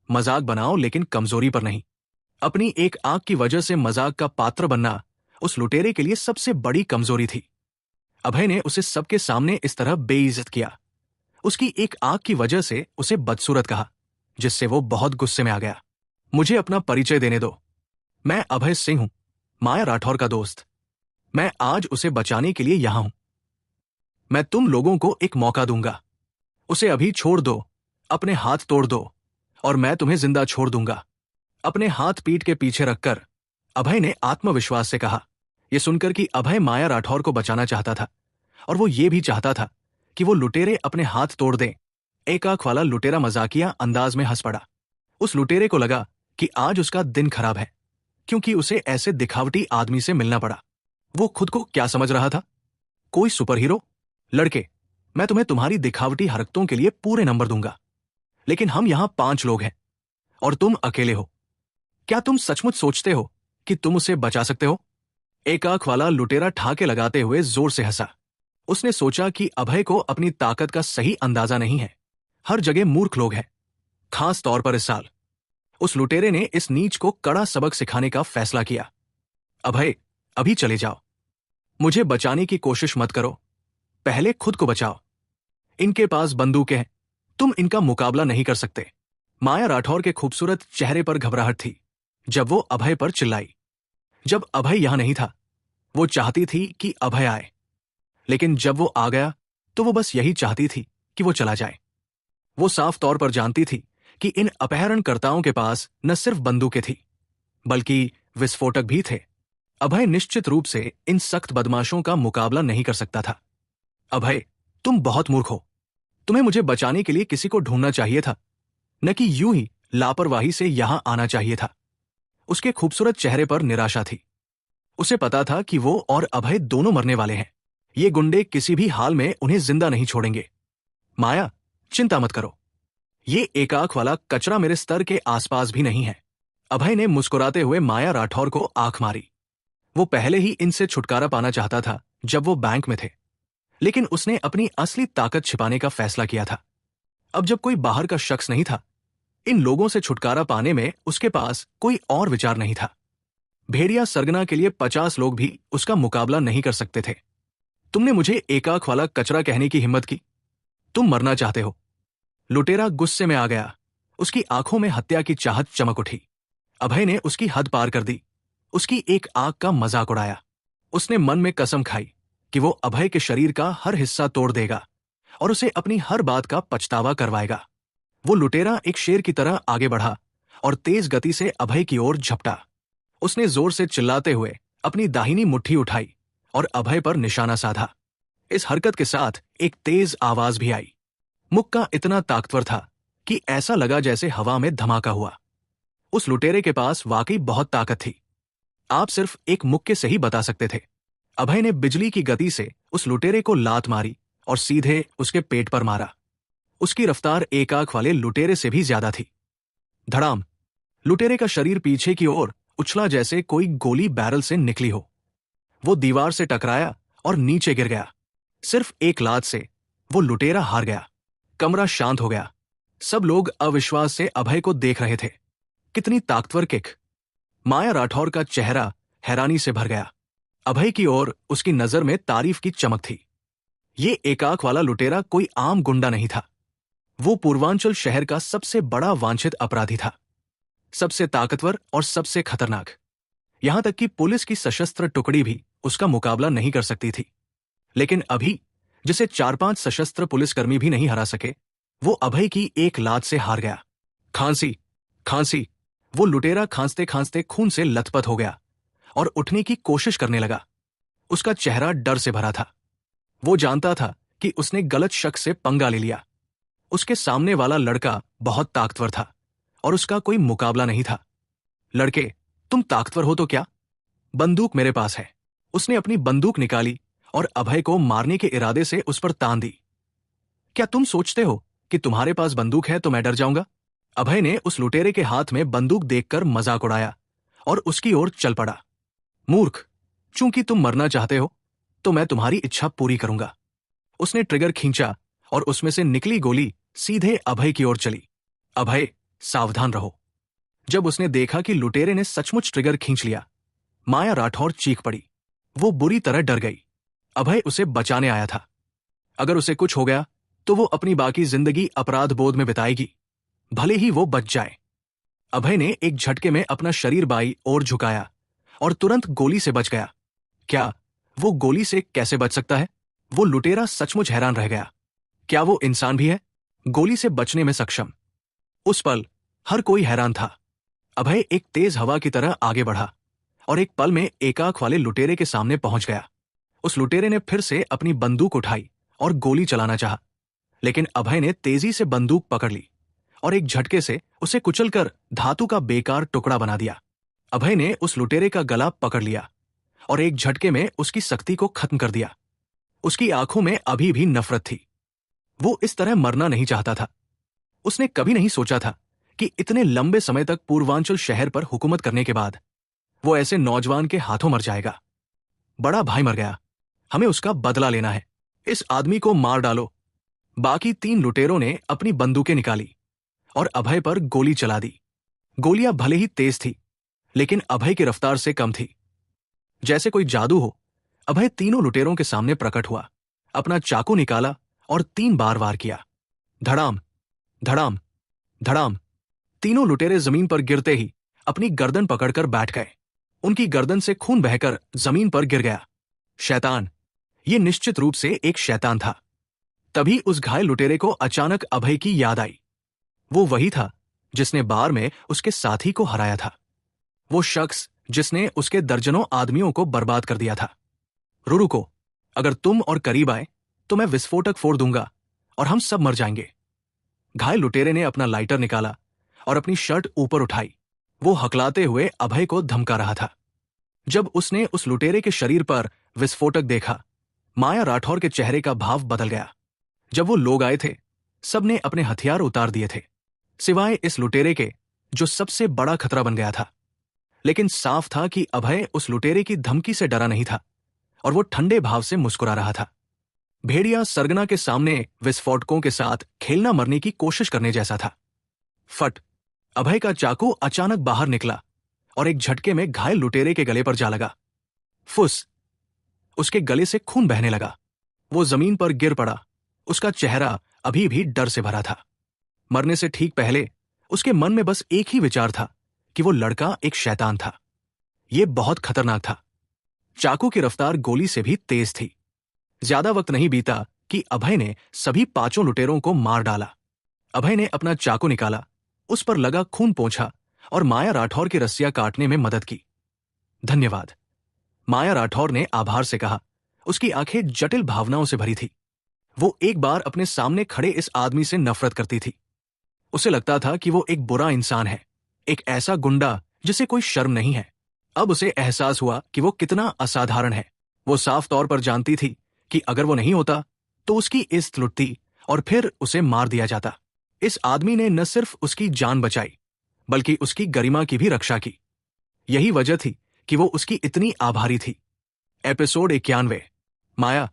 मजाक बनाओ लेकिन कमजोरी पर नहीं। अपनी एक आंख की वजह से मजाक का पात्र बनना उस लुटेरे के लिए सबसे बड़ी कमजोरी थी। अभय ने उसे सबके सामने इस तरह बेइज्जत किया। उसकी एक आंख की वजह से उसे बदसूरत कहा, जिससे वो बहुत गुस्से में आ गया। मुझे अपना परिचय देने दो। मैं अभय सिंह हूं, माया राठौर का दोस्त। मैं आज उसे बचाने के लिए यहां हूं। मैं तुम लोगों को एक मौका दूंगा। उसे अभी छोड़ दो, अपने हाथ तोड़ दो और मैं तुम्हें जिंदा छोड़ दूंगा। अपने हाथ पीठ के पीछे रखकर अभय ने आत्मविश्वास से कहा। यह सुनकर कि अभय माया राठौर को बचाना चाहता था और वो ये भी चाहता था कि वो लुटेरे अपने हाथ तोड़ दें, एक आंख वाला लुटेरा मजाकिया अंदाज में हंस पड़ा। उस लुटेरे को लगा कि आज उसका दिन खराब है, क्योंकि उसे ऐसे दिखावटी आदमी से मिलना पड़ा। वो खुद को क्या समझ रहा था? कोई सुपर हीरो? लड़के, मैं तुम्हें तुम्हारी दिखावटी हरकतों के लिए पूरे नंबर दूंगा, लेकिन हम यहां 5 लोग हैं और तुम अकेले हो। क्या तुम सचमुच सोचते हो कि तुम उसे बचा सकते हो? एक आंख वाला लुटेरा ठाके लगाते हुए जोर से हंसा। उसने सोचा कि अभय को अपनी ताकत का सही अंदाजा नहीं है। हर जगह मूर्ख लोग हैं, खास तौर पर इस साल। उस लुटेरे ने इस नीच को कड़ा सबक सिखाने का फैसला किया। अभय, अभी चले जाओ। मुझे बचाने की कोशिश मत करो, पहले खुद को बचाओ। इनके पास बंदूकें हैं, तुम इनका मुकाबला नहीं कर सकते। माया राठौर के खूबसूरत चेहरे पर घबराहट थी जब वो अभय पर चिल्लाई। जब अभय यहां नहीं था, वो चाहती थी कि अभय आए, लेकिन जब वो आ गया तो वो बस यही चाहती थी कि वो चला जाए। वो साफ तौर पर जानती थी कि इन अपहरणकर्ताओं के पास न सिर्फ बंदूकें थी, बल्कि विस्फोटक भी थे। अभय निश्चित रूप से इन सख्त बदमाशों का मुकाबला नहीं कर सकता था। अभय, तुम बहुत मूर्ख हो। तुम्हें मुझे बचाने के लिए किसी को ढूंढना चाहिए था, न कि यूं ही लापरवाही से यहां आना चाहिए था। उसके खूबसूरत चेहरे पर निराशा थी। उसे पता था कि वो और अभय दोनों मरने वाले हैं। ये गुंडे किसी भी हाल में उन्हें जिंदा नहीं छोड़ेंगे। माया, चिंता मत करो। ये एक आंख वाला कचरा मेरे स्तर के आसपास भी नहीं है। अभय ने मुस्कुराते हुए माया राठौर को आंख मारी। वो पहले ही इनसे छुटकारा पाना चाहता था जब वो बैंक में थे, लेकिन उसने अपनी असली ताकत छिपाने का फैसला किया था। अब जब कोई बाहर का शख्स नहीं था, इन लोगों से छुटकारा पाने में उसके पास कोई और विचार नहीं था। भेड़िया सरगना के लिए 50 लोग भी उसका मुकाबला नहीं कर सकते थे। तुमने मुझे एक आंख वाला कचरा कहने की हिम्मत की? तुम मरना चाहते हो। लुटेरा गुस्से में आ गया। उसकी आंखों में हत्या की चाहत चमक उठी। अभय ने उसकी हद पार कर दी। उसकी एक आंख का मजाक उड़ाया। उसने मन में कसम खाई कि वो अभय के शरीर का हर हिस्सा तोड़ देगा और उसे अपनी हर बात का पछतावा करवाएगा। वो लुटेरा एक शेर की तरह आगे बढ़ा और तेज गति से अभय की ओर झपटा। उसने जोर से चिल्लाते हुए अपनी दाहिनी मुट्ठी उठाई और अभय पर निशाना साधा। इस हरकत के साथ एक तेज आवाज भी आई। मुक्का इतना ताकतवर था कि ऐसा लगा जैसे हवा में धमाका हुआ। उस लुटेरे के पास वाकई बहुत ताकत थी। आप सिर्फ एक मुक्के से ही बता सकते थे। अभय ने बिजली की गति से उस लुटेरे को लात मारी और सीधे उसके पेट पर मारा। उसकी रफ्तार एक आंख वाले लुटेरे से भी ज्यादा थी। धड़ाम! लुटेरे का शरीर पीछे की ओर उछला जैसे कोई गोली बैरल से निकली हो। वो दीवार से टकराया और नीचे गिर गया। सिर्फ एक लात से वो लुटेरा हार गया। कमरा शांत हो गया। सब लोग अविश्वास से अभय को देख रहे थे। कितनी ताकतवर किक! माया राठौर का चेहरा हैरानी से भर गया। अभय की ओर उसकी नजर में तारीफ की चमक थी। ये एक आंख वाला लुटेरा कोई आम गुंडा नहीं था। वो पूर्वांचल शहर का सबसे बड़ा वांछित अपराधी था, सबसे ताकतवर और सबसे खतरनाक। यहां तक कि पुलिस की सशस्त्र टुकड़ी भी उसका मुकाबला नहीं कर सकती थी। लेकिन अभी, जिसे 4-5 सशस्त्र पुलिसकर्मी भी नहीं हरा सके, वो अभय की एक लात से हार गया। खांसी, खांसी! वो लुटेरा खांसते खांसते खून से लथपथ हो गया और उठने की कोशिश करने लगा। उसका चेहरा डर से भरा था। वो जानता था कि उसने गलत शख्स से पंगा ले लिया। उसके सामने वाला लड़का बहुत ताकतवर था और उसका कोई मुकाबला नहीं था। लड़के, तुम ताकतवर हो तो क्या? बंदूक मेरे पास है। उसने अपनी बंदूक निकाली और अभय को मारने के इरादे से उस पर तान दी। क्या तुम सोचते हो कि तुम्हारे पास बंदूक है तो मैं डर जाऊंगा? अभय ने उस लुटेरे के हाथ में बंदूक देखकर मजाक उड़ाया और उसकी ओर चल पड़ा। मूर्ख! चूंकि तुम मरना चाहते हो तो मैं तुम्हारी इच्छा पूरी करूंगा। उसने ट्रिगर खींचा और उसमें से निकली गोली सीधे अभय की ओर चली। अभय, सावधान रहो! जब उसने देखा कि लुटेरे ने सचमुच ट्रिगर खींच लिया, माया राठौर चीख पड़ी। वो बुरी तरह डर गई। अभय उसे बचाने आया था। अगर उसे कुछ हो गया तो वो अपनी बाकी जिंदगी अपराध बोध में बिताएगी, भले ही वो बच जाए। अभय ने एक झटके में अपना शरीर बाई ओर झुकाया और तुरंत गोली से बच गया। क्या वो गोली से कैसे बच सकता है? वो लुटेरा सचमुच हैरान रह गया। क्या वो इंसान भी है, गोली से बचने में सक्षम? उस पल हर कोई हैरान था। अभय एक तेज हवा की तरह आगे बढ़ा और एक पल में एक आंख वाले लुटेरे के सामने पहुंच गया। उस लुटेरे ने फिर से अपनी बंदूक उठाई और गोली चलाना चाहा, लेकिन अभय ने तेजी से बंदूक पकड़ ली और एक झटके से उसे कुचलकर धातु का बेकार टुकड़ा बना दिया। अभय ने उस लुटेरे का गला पकड़ लिया और एक झटके में उसकी सख्ती को खत्म कर दिया। उसकी आंखों में अभी भी नफरत थी। वो इस तरह मरना नहीं चाहता था। उसने कभी नहीं सोचा था कि इतने लंबे समय तक पूर्वांचल शहर पर हुकूमत करने के बाद वो ऐसे नौजवान के हाथों मर जाएगा। बड़ा भाई मर गया, हमें उसका बदला लेना है। इस आदमी को मार डालो। बाकी 3 लुटेरों ने अपनी बंदूकें निकाली और अभय पर गोली चला दी। गोलियां भले ही तेज थी, लेकिन अभय की रफ्तार से कम थी। जैसे कोई जादू हो, अभय तीनों लुटेरों के सामने प्रकट हुआ, अपना चाकू निकाला और 3 बार वार किया। धड़ाम, धड़ाम, धड़ाम! तीनों लुटेरे जमीन पर गिरते ही अपनी गर्दन पकड़कर बैठ गए। उनकी गर्दन से खून बहकर जमीन पर गिर गया। शैतान! ये निश्चित रूप से एक शैतान था। तभी उस घायल लुटेरे को अचानक अभय की याद आई। वो वही था जिसने बार में उसके साथी को हराया था। वो शख्स जिसने उसके दर्जनों आदमियों को बर्बाद कर दिया था। रुरुको, अगर तुम और करीब आए तो मैं विस्फोटक फोड़ दूंगा और हम सब मर जाएंगे। घायल लुटेरे ने अपना लाइटर निकाला और अपनी शर्ट ऊपर उठाई। वो हकलाते हुए अभय को धमका रहा था। जब उसने उस लुटेरे के शरीर पर विस्फोटक देखा, माया राठौर के चेहरे का भाव बदल गया। जब वो लोग आए थे, सबने अपने हथियार उतार दिए थे, सिवाय इस लुटेरे के जो सबसे बड़ा खतरा बन गया था। लेकिन साफ था कि अभय उस लुटेरे की धमकी से डरा नहीं था और वो ठंडे भाव से मुस्कुरा रहा था। भेड़िया सरगना के सामने विस्फोटकों के साथ खेलना मरने की कोशिश करने जैसा था। फट! अभय का चाकू अचानक बाहर निकला और एक झटके में घायल लुटेरे के गले पर जा लगा। फुस! उसके गले से खून बहने लगा। वो जमीन पर गिर पड़ा। उसका चेहरा अभी भी डर से भरा था। मरने से ठीक पहले उसके मन में बस एक ही विचार था कि वो लड़का एक शैतान था। ये बहुत खतरनाक था। चाकू की रफ्तार गोली से भी तेज थी। ज्यादा वक्त नहीं बीता कि अभय ने सभी 5 लुटेरों को मार डाला। अभय ने अपना चाकू निकाला, उस पर लगा खून पोंछा और माया राठौर की रस्सियां काटने में मदद की। धन्यवाद, माया राठौर ने आभार से कहा। उसकी आंखें जटिल भावनाओं से भरी थी। वो एक बार अपने सामने खड़े इस आदमी से नफरत करती थी। उसे लगता था कि वो एक बुरा इंसान है, एक ऐसा गुंडा जिसे कोई शर्म नहीं है। अब उसे एहसास हुआ कि वो कितना असाधारण है। वो साफ तौर पर जानती थी कि अगर वो नहीं होता तो उसकी इज्जत लुटती और फिर उसे मार दिया जाता। इस आदमी ने न सिर्फ उसकी जान बचाई, बल्कि उसकी गरिमा की भी रक्षा की। यही वजह थी कि वो उसकी इतनी आभारी थी। एपिसोड 91। माया,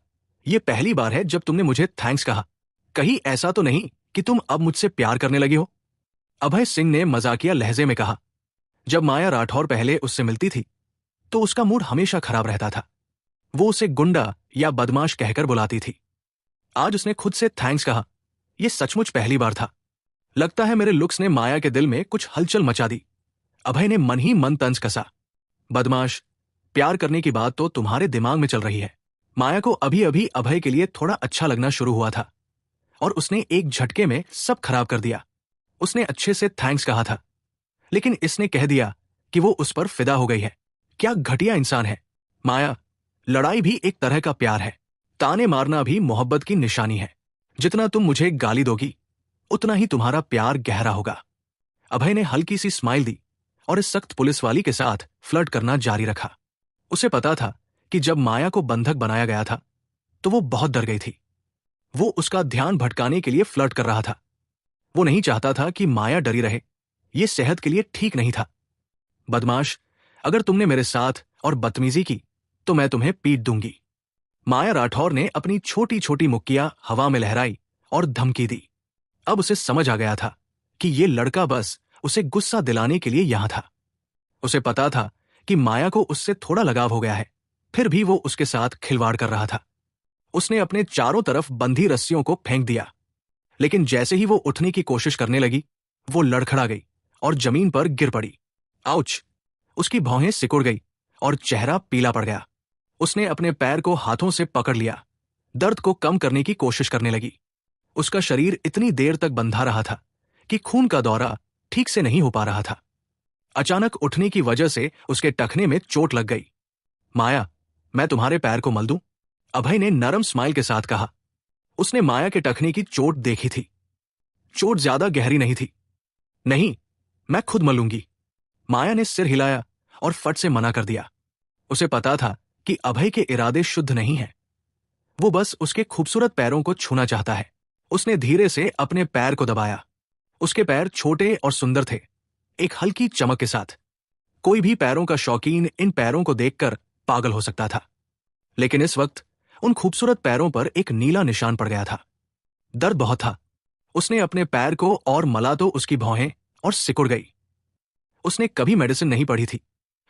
ये पहली बार है जब तुमने मुझे थैंक्स कहा। कहीं ऐसा तो नहीं कि तुम अब मुझसे प्यार करने लगी हो? अभय सिंह ने मजाकिया लहजे में कहा। जब माया राठौर पहले उससे मिलती थी तो उसका मूड हमेशा खराब रहता था। वो उसे गुंडा या बदमाश कहकर बुलाती थी। आज उसने खुद से थैंक्स कहा। यह सचमुच पहली बार था। लगता है मेरे लुक्स ने माया के दिल में कुछ हलचल मचा दी। अभय ने मन ही मन तंज कसा। बदमाश, प्यार करने की बात तो तुम्हारे दिमाग में चल रही है। माया को अभी अभी अभय के लिए थोड़ा अच्छा लगना शुरू हुआ था और उसने एक झटके में सब खराब कर दिया। उसने अच्छे से थैंक्स कहा था, लेकिन इसने कह दिया कि वो उस पर फिदा हो गई है। क्या घटिया इंसान है। माया, लड़ाई भी एक तरह का प्यार है। ताने मारना भी मोहब्बत की निशानी है। जितना तुम मुझे गाली दोगी, उतना ही तुम्हारा प्यार गहरा होगा। अभय ने हल्की सी स्माइल दी और इस सख्त पुलिस वाली के साथ फ्लर्ट करना जारी रखा। उसे पता था कि जब माया को बंधक बनाया गया था तो वो बहुत डर गई थी। वो उसका ध्यान भटकाने के लिए फ्लर्ट कर रहा था। वो नहीं चाहता था कि माया डरी रहे। ये सेहत के लिए ठीक नहीं था। बदमाश, अगर तुमने मेरे साथ और बदतमीजी की तो मैं तुम्हें पीट दूंगी। माया राठौर ने अपनी छोटी छोटी मुक्कियां हवा में लहराई और धमकी दी। अब उसे समझ आ गया था कि ये लड़का बस उसे गुस्सा दिलाने के लिए यहां था। उसे पता था कि माया को उससे थोड़ा लगाव हो गया है, फिर भी वो उसके साथ खिलवाड़ कर रहा था। उसने अपने चारों तरफ बंधी रस्सियों को फेंक दिया, लेकिन जैसे ही वो उठने की कोशिश करने लगी, वो लड़खड़ा गई और जमीन पर गिर पड़ी। आउच! उसकी भौहें सिकुड़ गई और चेहरा पीला पड़ गया। उसने अपने पैर को हाथों से पकड़ लिया, दर्द को कम करने की कोशिश करने लगी। उसका शरीर इतनी देर तक बंधा रहा था कि खून का दौरा ठीक से नहीं हो पा रहा था। अचानक उठने की वजह से उसके टखने में चोट लग गई। माया, मैं तुम्हारे पैर को मल दूं? अभय ने नरम स्माइल के साथ कहा। उसने माया के टखने की चोट देखी थी। चोट ज्यादा गहरी नहीं थी। नहीं, मैं खुद मलूंगी। माया ने सिर हिलाया और फट से मना कर दिया। उसे पता था कि अभय के इरादे शुद्ध नहीं हैं। वो बस उसके खूबसूरत पैरों को छूना चाहता है। उसने धीरे से अपने पैर को दबाया। उसके पैर छोटे और सुंदर थे, एक हल्की चमक के साथ। कोई भी पैरों का शौकीन इन पैरों को देखकर पागल हो सकता था, लेकिन इस वक्त उन खूबसूरत पैरों पर एक नीला निशान पड़ गया था। दर्द बहुत था। उसने अपने पैर को और मला तो उसकी भौहें और सिकुड़ गई। उसने कभी मेडिसिन नहीं पढ़ी थी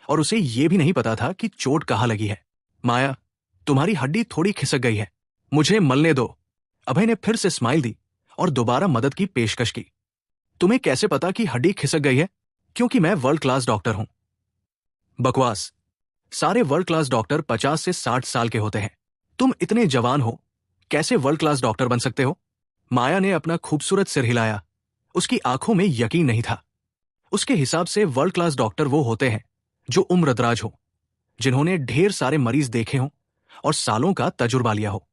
और उसे यह भी नहीं पता था कि चोट कहाँ लगी है। माया, तुम्हारी हड्डी थोड़ी खिसक गई है, मुझे मलने दो। अभय ने फिर से स्माइल दी और दोबारा मदद की पेशकश की। तुम्हें कैसे पता कि हड्डी खिसक गई है? क्योंकि मैं वर्ल्ड क्लास डॉक्टर हूं। बकवास। सारे वर्ल्ड क्लास डॉक्टर 50 से 60 साल के होते हैं। तुम इतने जवान हो, कैसे वर्ल्ड क्लास डॉक्टर बन सकते हो? माया ने अपना खूबसूरत सिर हिलाया। उसकी आंखों में यकीन नहीं था। उसके हिसाब से वर्ल्ड क्लास डॉक्टर वो होते हैं जो उम्रदराज हो, जिन्होंने ढेर सारे मरीज देखे हों और सालों का तजुर्बा लिया हो।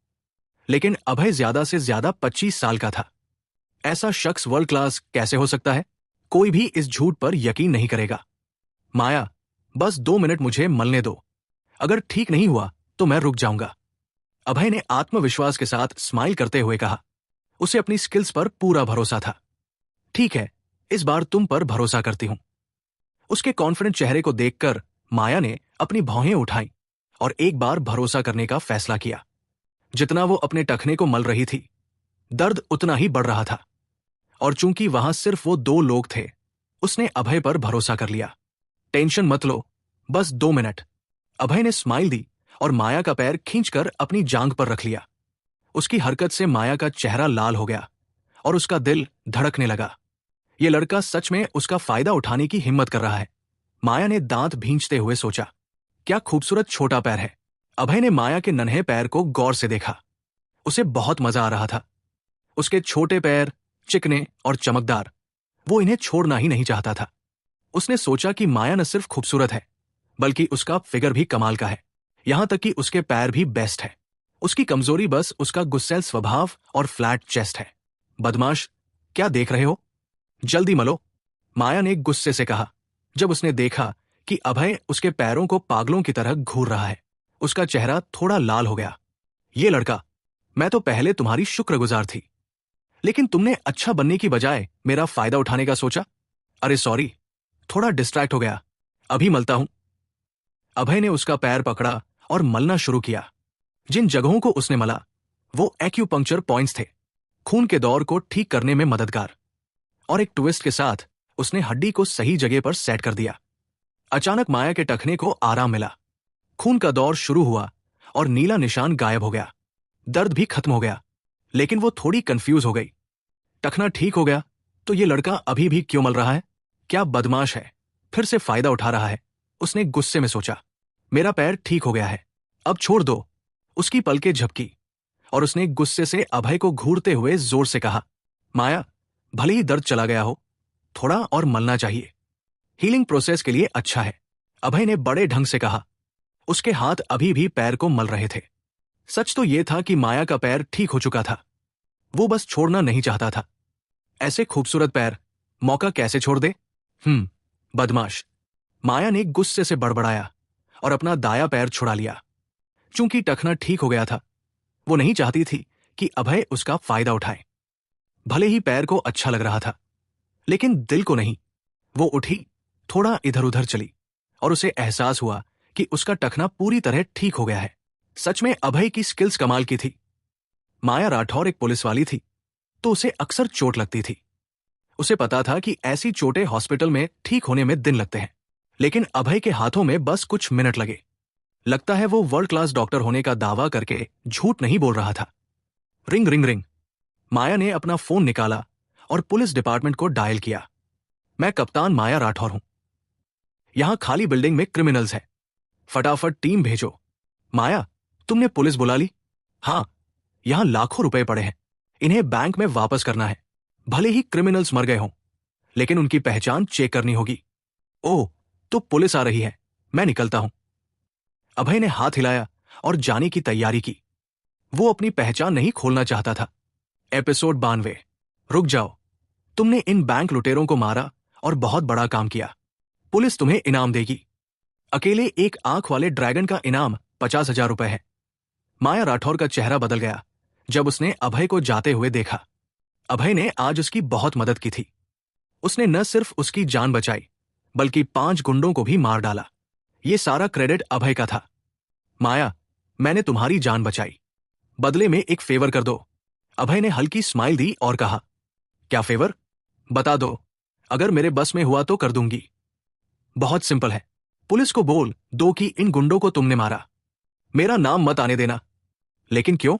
लेकिन अभय ज्यादा से ज्यादा 25 साल का था। ऐसा शख्स वर्ल्ड क्लास कैसे हो सकता है? कोई भी इस झूठ पर यकीन नहीं करेगा। माया, बस 2 मिनट मुझे मलने दो। अगर ठीक नहीं हुआ तो मैं रुक जाऊंगा। अभय ने आत्मविश्वास के साथ स्माइल करते हुए कहा। उसे अपनी स्किल्स पर पूरा भरोसा था। ठीक है, इस बार तुम पर भरोसा करती हूं। उसके कॉन्फिडेंट चेहरे को देखकर माया ने अपनी भौहें उठाई और एक बार भरोसा करने का फैसला किया। जितना वो अपने टखने को मल रही थी, दर्द उतना ही बढ़ रहा था। और चूंकि वहां सिर्फ वो 2 लोग थे, उसने अभय पर भरोसा कर लिया। टेंशन मत लो, बस 2 मिनट। अभय ने स्माइल दी और माया का पैर खींचकर अपनी जांघ पर रख लिया। उसकी हरकत से माया का चेहरा लाल हो गया और उसका दिल धड़कने लगा। ये लड़का सच में उसका फायदा उठाने की हिम्मत कर रहा है। माया ने दांत भींचते हुए सोचा, क्या खूबसूरत छोटा पैर है। अभय ने माया के नन्हे पैर को गौर से देखा। उसे बहुत मजा आ रहा था। उसके छोटे पैर, चिकने और चमकदार, वो इन्हें छोड़ना ही नहीं चाहता था। उसने सोचा कि माया न सिर्फ खूबसूरत है, बल्कि उसका फिगर भी कमाल का है। यहां तक कि उसके पैर भी बेस्ट है। उसकी कमजोरी बस उसका गुस्सैल स्वभाव और फ्लैट चेस्ट है। बदमाश, क्या देख रहे हो? जल्दी मलो, माया ने गुस्से से कहा, जब उसने देखा कि अभय उसके पैरों को पागलों की तरह घूर रहा है। उसका चेहरा थोड़ा लाल हो गया। ये लड़का, मैं तो पहले तुम्हारी शुक्रगुजार थी, लेकिन तुमने अच्छा बनने की बजाय मेरा फायदा उठाने का सोचा। अरे सॉरी, थोड़ा डिस्ट्रैक्ट हो गया, अभी मलता हूं। अभय ने उसका पैर पकड़ा और मलना शुरू किया। जिन जगहों को उसने मला, वो एक्यूपंक्चर पॉइंट्स थे, खून के दौर को ठीक करने में मददगार। और एक ट्विस्ट के साथ उसने हड्डी को सही जगह पर सेट कर दिया। अचानक माया के टखने को आराम मिला। खून का दौर शुरू हुआ और नीला निशान गायब हो गया। दर्द भी खत्म हो गया, लेकिन वो थोड़ी कंफ्यूज हो गई। टखना ठीक हो गया तो ये लड़का अभी भी क्यों मल रहा है? क्या बदमाश है, फिर से फायदा उठा रहा है। उसने गुस्से में सोचा। मेरा पैर ठीक हो गया है, अब छोड़ दो। उसकी पलकें झपकी और उसने गुस्से से अभय को घूरते हुए जोर से कहा, माया, भले ही दर्द चला गया हो, थोड़ा और मलना चाहिए, हीलिंग प्रोसेस के लिए अच्छा है। अभय ने बड़े ढंग से कहा। उसके हाथ अभी भी पैर को मल रहे थे। सच तो यह था कि माया का पैर ठीक हो चुका था। वो बस छोड़ना नहीं चाहता था। ऐसे खूबसूरत पैर मौका कैसे छोड़ दे? बदमाश, माया ने गुस्से से बड़बड़ाया और अपना दाया पैर छुड़ा लिया। चूंकि टखना ठीक हो गया था, वो नहीं चाहती थी कि अभय उसका फायदा उठाए। भले ही पैर को अच्छा लग रहा था, लेकिन दिल को नहीं। वो उठी, थोड़ा इधर उधर चली और उसे एहसास हुआ कि उसका टखना पूरी तरह ठीक हो गया है। सच में अभय की स्किल्स कमाल की थी। माया राठौर एक पुलिस वाली थी, तो उसे अक्सर चोट लगती थी। उसे पता था कि ऐसी चोटें हॉस्पिटल में ठीक होने में दिन लगते हैं, लेकिन अभय के हाथों में बस कुछ मिनट लगे। लगता है वो वर्ल्ड क्लास डॉक्टर होने का दावा करके झूठ नहीं बोल रहा था। Ring ring ring. माया ने अपना फोन निकाला और पुलिस डिपार्टमेंट को डायल किया। मैं कप्तान माया राठौर हूं। यहां खाली बिल्डिंग में क्रिमिनल्स हैं, फटाफट टीम भेजो। माया, तुमने पुलिस बुला ली? हां, यहां लाखों रुपए पड़े हैं, इन्हें बैंक में वापस करना है। भले ही क्रिमिनल्स मर गए हों, लेकिन उनकी पहचान चेक करनी होगी। ओह, तो पुलिस आ रही है, मैं निकलता हूं। अभय ने हाथ हिलाया और जाने की तैयारी की। वो अपनी पहचान नहीं खोलना चाहता था। एपिसोड 92। रुक जाओ, तुमने इन बैंक लुटेरों को मारा और बहुत बड़ा काम किया। पुलिस तुम्हें इनाम देगी। अकेले एक आंख वाले ड्रैगन का इनाम 50,000 रुपए है। माया राठौर का चेहरा बदल गया जब उसने अभय को जाते हुए देखा। अभय ने आज उसकी बहुत मदद की थी। उसने न सिर्फ उसकी जान बचाई, बल्कि 5 गुंडों को भी मार डाला। ये सारा क्रेडिट अभय का था। माया, मैंने तुम्हारी जान बचाई, बदले में एक फेवर कर दो। अभय ने हल्की स्माइल दी और कहा, क्या फेवर? बता दो, अगर मेरे बस में हुआ तो कर दूंगी। बहुत सिंपल है, पुलिस को बोल दो कि इन गुंडों को तुमने मारा। मेरा नाम मत आने देना। लेकिन क्यों?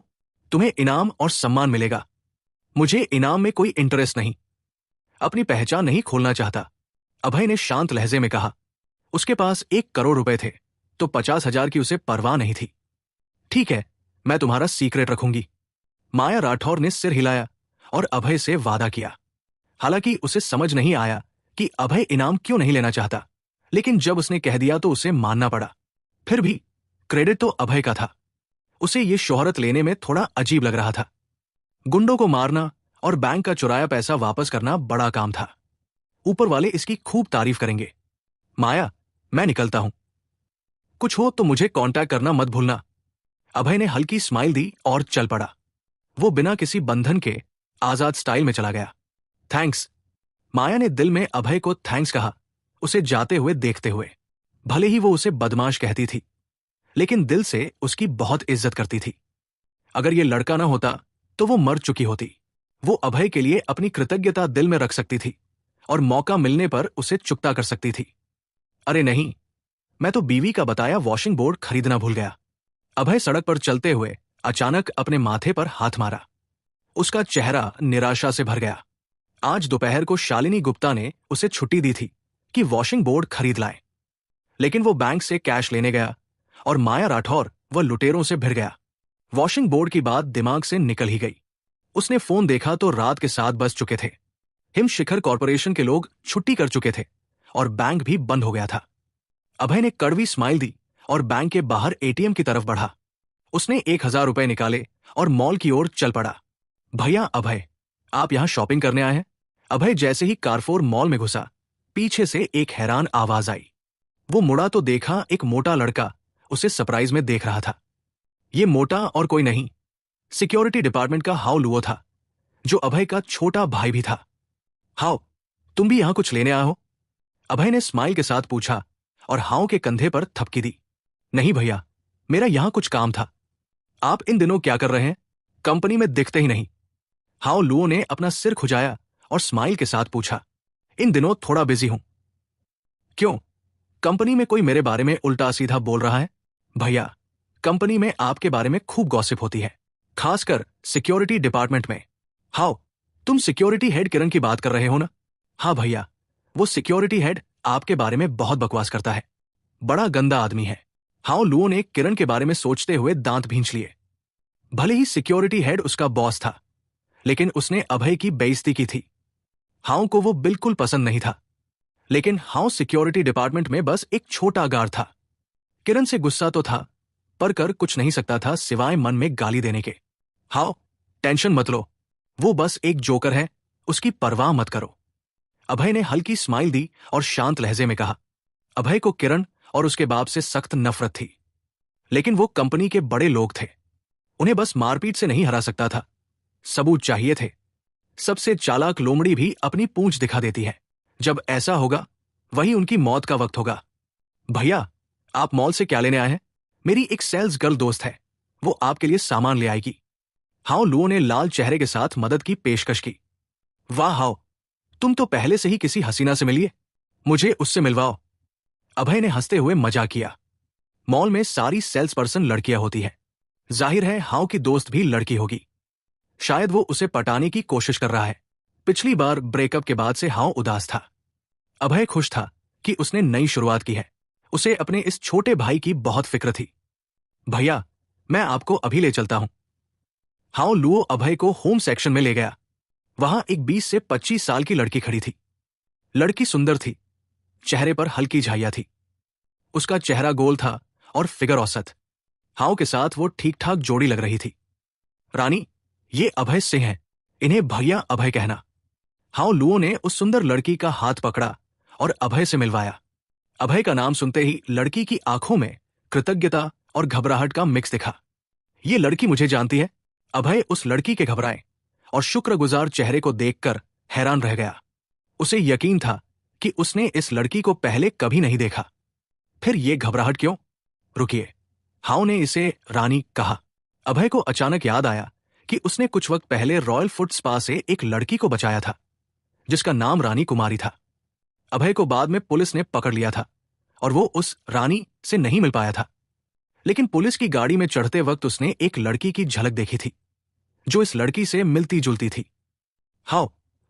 तुम्हें इनाम और सम्मान मिलेगा। मुझे इनाम में कोई इंटरेस्ट नहीं। अपनी पहचान नहीं खोलना चाहता, अभय ने शांत लहजे में कहा। उसके पास 1 करोड़ रुपए थे, तो 50,000 की उसे परवाह नहीं थी। ठीक है, मैं तुम्हारा सीक्रेट रखूंगी। माया राठौर ने सिर हिलाया और अभय से वादा किया। हालांकि उसे समझ नहीं आया कि अभय इनाम क्यों नहीं लेना चाहता, लेकिन जब उसने कह दिया तो उसे मानना पड़ा। फिर भी क्रेडिट तो अभय का था। उसे ये शोहरत लेने में थोड़ा अजीब लग रहा था। गुंडों को मारना और बैंक का चुराया पैसा वापस करना बड़ा काम था। ऊपर वाले इसकी खूब तारीफ करेंगे। माया, मैं निकलता हूं। कुछ हो तो मुझे कांटेक्ट करना मत भूलना। अभय ने हल्की स्माइल दी और चल पड़ा। वो बिना किसी बंधन के आजाद स्टाइल में चला गया। थैंक्स। माया ने दिल में अभय को थैंक्स कहा, उसे जाते हुए देखते हुए। भले ही वो उसे बदमाश कहती थी, लेकिन दिल से उसकी बहुत इज्जत करती थी। अगर ये लड़का ना होता तो वो मर चुकी होती। वो अभय के लिए अपनी कृतज्ञता दिल में रख सकती थी और मौका मिलने पर उसे चुकता कर सकती थी। अरे नहीं, मैं तो बीवी का बताया वॉशिंग बोर्ड खरीदना भूल गया। अभय सड़क पर चलते हुए अचानक अपने माथे पर हाथ मारा। उसका चेहरा निराशा से भर गया। आज दोपहर को शालिनी गुप्ता ने उसे छुट्टी दी थी कि वॉशिंग बोर्ड खरीद लाए, लेकिन वो बैंक से कैश लेने गया और माया राठौर व लुटेरों से भिड़ गया। वॉशिंग बोर्ड की बात दिमाग से निकल ही गई। उसने फोन देखा तो रात के 7 बज चुके थे। हिम शिखर कॉरपोरेशन के लोग छुट्टी कर चुके थे और बैंक भी बंद हो गया था। अभय ने कड़वी स्माइल दी और बैंक के बाहर एटीएम की तरफ बढ़ा। उसने 1000 रुपए निकाले और मॉल की ओर चल पड़ा। भैया अभय, आप यहां शॉपिंग करने आए हैं? अभय जैसे ही कारफोर मॉल में घुसा, पीछे से एक हैरान आवाज आई। वो मुड़ा तो देखा एक मोटा लड़का उसे सरप्राइज में देख रहा था। ये मोटा और कोई नहीं, सिक्योरिटी डिपार्टमेंट का हाउ लुओ था, जो अभय का छोटा भाई भी था। हाउ, तुम भी यहां कुछ लेने आए हो? अभय ने स्माइल के साथ पूछा और हाउ के कंधे पर थपकी दी। नहीं भैया, मेरा यहां कुछ काम था। आप इन दिनों क्या कर रहे हैं? कंपनी में दिखते ही नहीं। हाउ लुओ ने अपना सिर खुजाया और स्माइल के साथ पूछा। इन दिनों थोड़ा बिजी हूं। क्यों, कंपनी में कोई मेरे बारे में उल्टा सीधा बोल रहा है? भैया, कंपनी में आपके बारे में खूब गॉसिप होती है, खासकर सिक्योरिटी डिपार्टमेंट में। हाउ, तुम सिक्योरिटी हेड किरण की बात कर रहे हो ना? हाँ भैया, वो सिक्योरिटी हेड आपके बारे में बहुत बकवास करता है। बड़ा गंदा आदमी है। हाउ लुओ ने किरण के बारे में सोचते हुए दांत भींच लिए। भले ही सिक्योरिटी हेड उसका बॉस था, लेकिन उसने अभय की बेइज्जती की थी। हाउ को वो बिल्कुल पसंद नहीं था, लेकिन हाउ सिक्योरिटी डिपार्टमेंट में बस एक छोटा गार्ड था। किरण से गुस्सा तो था, पर कर कुछ नहीं सकता था सिवाय मन में गाली देने के। हाउ, टेंशन मत लो, वो बस एक जोकर है, उसकी परवाह मत करो। अभय ने हल्की स्माइल दी और शांत लहजे में कहा। अभय को किरण और उसके बाप से सख्त नफरत थी, लेकिन वो कंपनी के बड़े लोग थे। उन्हें बस मारपीट से नहीं हरा सकता था, सबूत चाहिए थे। सबसे चालाक लोमड़ी भी अपनी पूंछ दिखा देती है। जब ऐसा होगा, वही उनकी मौत का वक्त होगा। भैया, आप मॉल से क्या लेने आए हैं? मेरी एक सेल्स गर्ल दोस्त है, वो आपके लिए सामान ले आएगी। हाउ लुओ ने लाल चेहरे के साथ मदद की पेशकश की। वाह हाउ, तुम तो पहले से ही किसी हसीना से मिलिए, मुझे उससे मिलवाओ। अभय ने हंसते हुए मजाक किया। मॉल में सारी सेल्स पर्सन लड़कियां होती है, जाहिर है हाउ की दोस्त भी लड़की होगी। शायद वो उसे पटाने की कोशिश कर रहा है। पिछली बार ब्रेकअप के बाद से हाउ उदास था। अभय खुश था कि उसने नई शुरुआत की है। उसे अपने इस छोटे भाई की बहुत फिक्र थी। भैया, मैं आपको अभी ले चलता हूं। हाउ लुओ अभय को होम सेक्शन में ले गया। वहां एक 20 से 25 साल की लड़की खड़ी थी। लड़की सुंदर थी, चेहरे पर हल्की झाइयां थी। उसका चेहरा गोल था और फिगर औसत। हाउ के साथ वो ठीक ठाक जोड़ी लग रही थी। रानी, ये अभय सिंह है, इन्हें भैया अभय कहना। हाउ लुओ ने उस सुंदर लड़की का हाथ पकड़ा और अभय से मिलवाया। अभय का नाम सुनते ही लड़की की आंखों में कृतज्ञता और घबराहट का मिक्स दिखा। ये लड़की मुझे जानती है। अभय उस लड़की के घबराए और शुक्रगुजार चेहरे को देखकर हैरान रह गया। उसे यकीन था कि उसने इस लड़की को पहले कभी नहीं देखा। फिर ये घबराहट क्यों? रुकिए, हाउ ने इसे रानी कहा। अभय को अचानक याद आया कि उसने कुछ वक्त पहले रॉयल फुट स्पा से एक लड़की को बचाया था, जिसका नाम रानी कुमारी था। अभय को बाद में पुलिस ने पकड़ लिया था और वो उस रानी से नहीं मिल पाया था। लेकिन पुलिस की गाड़ी में चढ़ते वक्त उसने एक लड़की की झलक देखी थी, जो इस लड़की से मिलती जुलती थी। हाउ,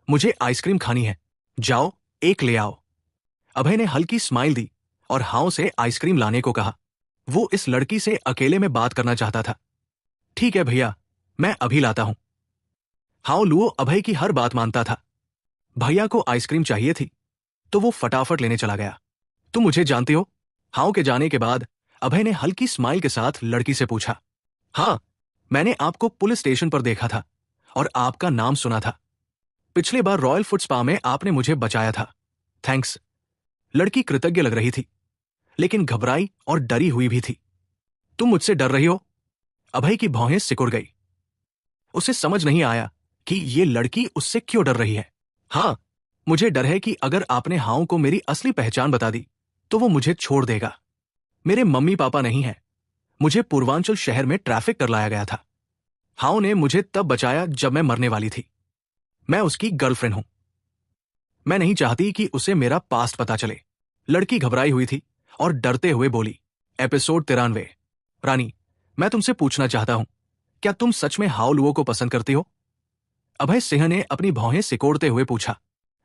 मुझे आइसक्रीम खानी है, जाओ एक ले आओ। अभय ने हल्की स्माइल दी और हाउ से आइसक्रीम लाने को कहा। वो इस लड़की से अकेले में बात करना चाहता था। ठीक है भैया, मैं अभी लाता हूं। हाउ लुओ अभय की हर बात मानता था। भैया को आइसक्रीम चाहिए थी, तो वो फटाफट लेने चला गया। तुम मुझे जानती हो? हाउ के जाने के बाद अभय ने हल्की स्माइल के साथ लड़की से पूछा। हाँ, मैंने आपको पुलिस स्टेशन पर देखा था और आपका नाम सुना था। पिछले बार रॉयल फुट स्पा में आपने मुझे बचाया था। थैंक्स। लड़की कृतज्ञ लग रही थी, लेकिन घबराई और डरी हुई भी थी। तुम मुझसे डर रही हो? अभय की भौहें सिकुड़ गई। उसे समझ नहीं आया कि ये लड़की उससे क्यों डर रही है। हाँ, मुझे डर है कि अगर आपने हाउ को मेरी असली पहचान बता दी तो वो मुझे छोड़ देगा। मेरे मम्मी पापा नहीं हैं। मुझे पूर्वांचल शहर में ट्रैफिक कर लाया गया था। हाउ ने मुझे तब बचाया जब मैं मरने वाली थी। मैं उसकी गर्लफ्रेंड हूं। मैं नहीं चाहती कि उसे मेरा पास्ट पता चले। लड़की घबराई हुई थी और डरते हुए बोली। एपिसोड 93। रानी, मैं तुमसे पूछना चाहता हूं, क्या तुम सच में हाउ लुओ को पसंद करती हो? अभय सिंह ने अपनी भौहें सिकोड़ते हुए पूछा।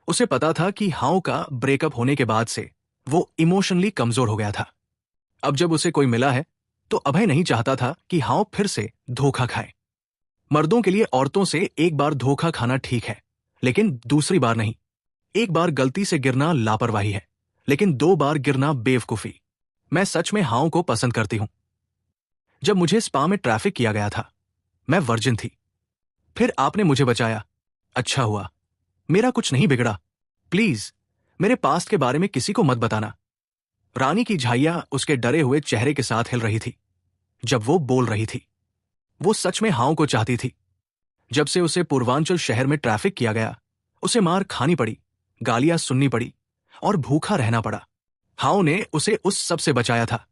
उसे पता था कि हाउ का ब्रेकअप होने के बाद से वो इमोशनली कमजोर हो गया था। अब जब उसे कोई मिला है तो अभय नहीं चाहता था कि हाउ फिर से धोखा खाए। मर्दों के लिए औरतों से एक बार धोखा खाना ठीक है, लेकिन दूसरी बार नहीं। एक बार गलती से गिरना लापरवाही है, लेकिन 2 बार गिरना बेवकूफी। मैं सच में हाउ को पसंद करती हूं। जब मुझे स्पा में ट्रैफिक किया गया था, मैं वर्जिन थी। फिर आपने मुझे बचाया। अच्छा हुआ। मेरा कुछ नहीं बिगड़ा। प्लीज, मेरे पास्ट के बारे में किसी को मत बताना। रानी की झाइयां उसके डरे हुए चेहरे के साथ हिल रही थी जब वो बोल रही थी। वो सच में हाउ को चाहती थी। जब से उसे पूर्वांचल शहर में ट्रैफिक किया गया, उसे मार खानी पड़ी, गालियां सुननी पड़ी और भूखा रहना पड़ा। हाउ ने उसे उस सब से बचाया था।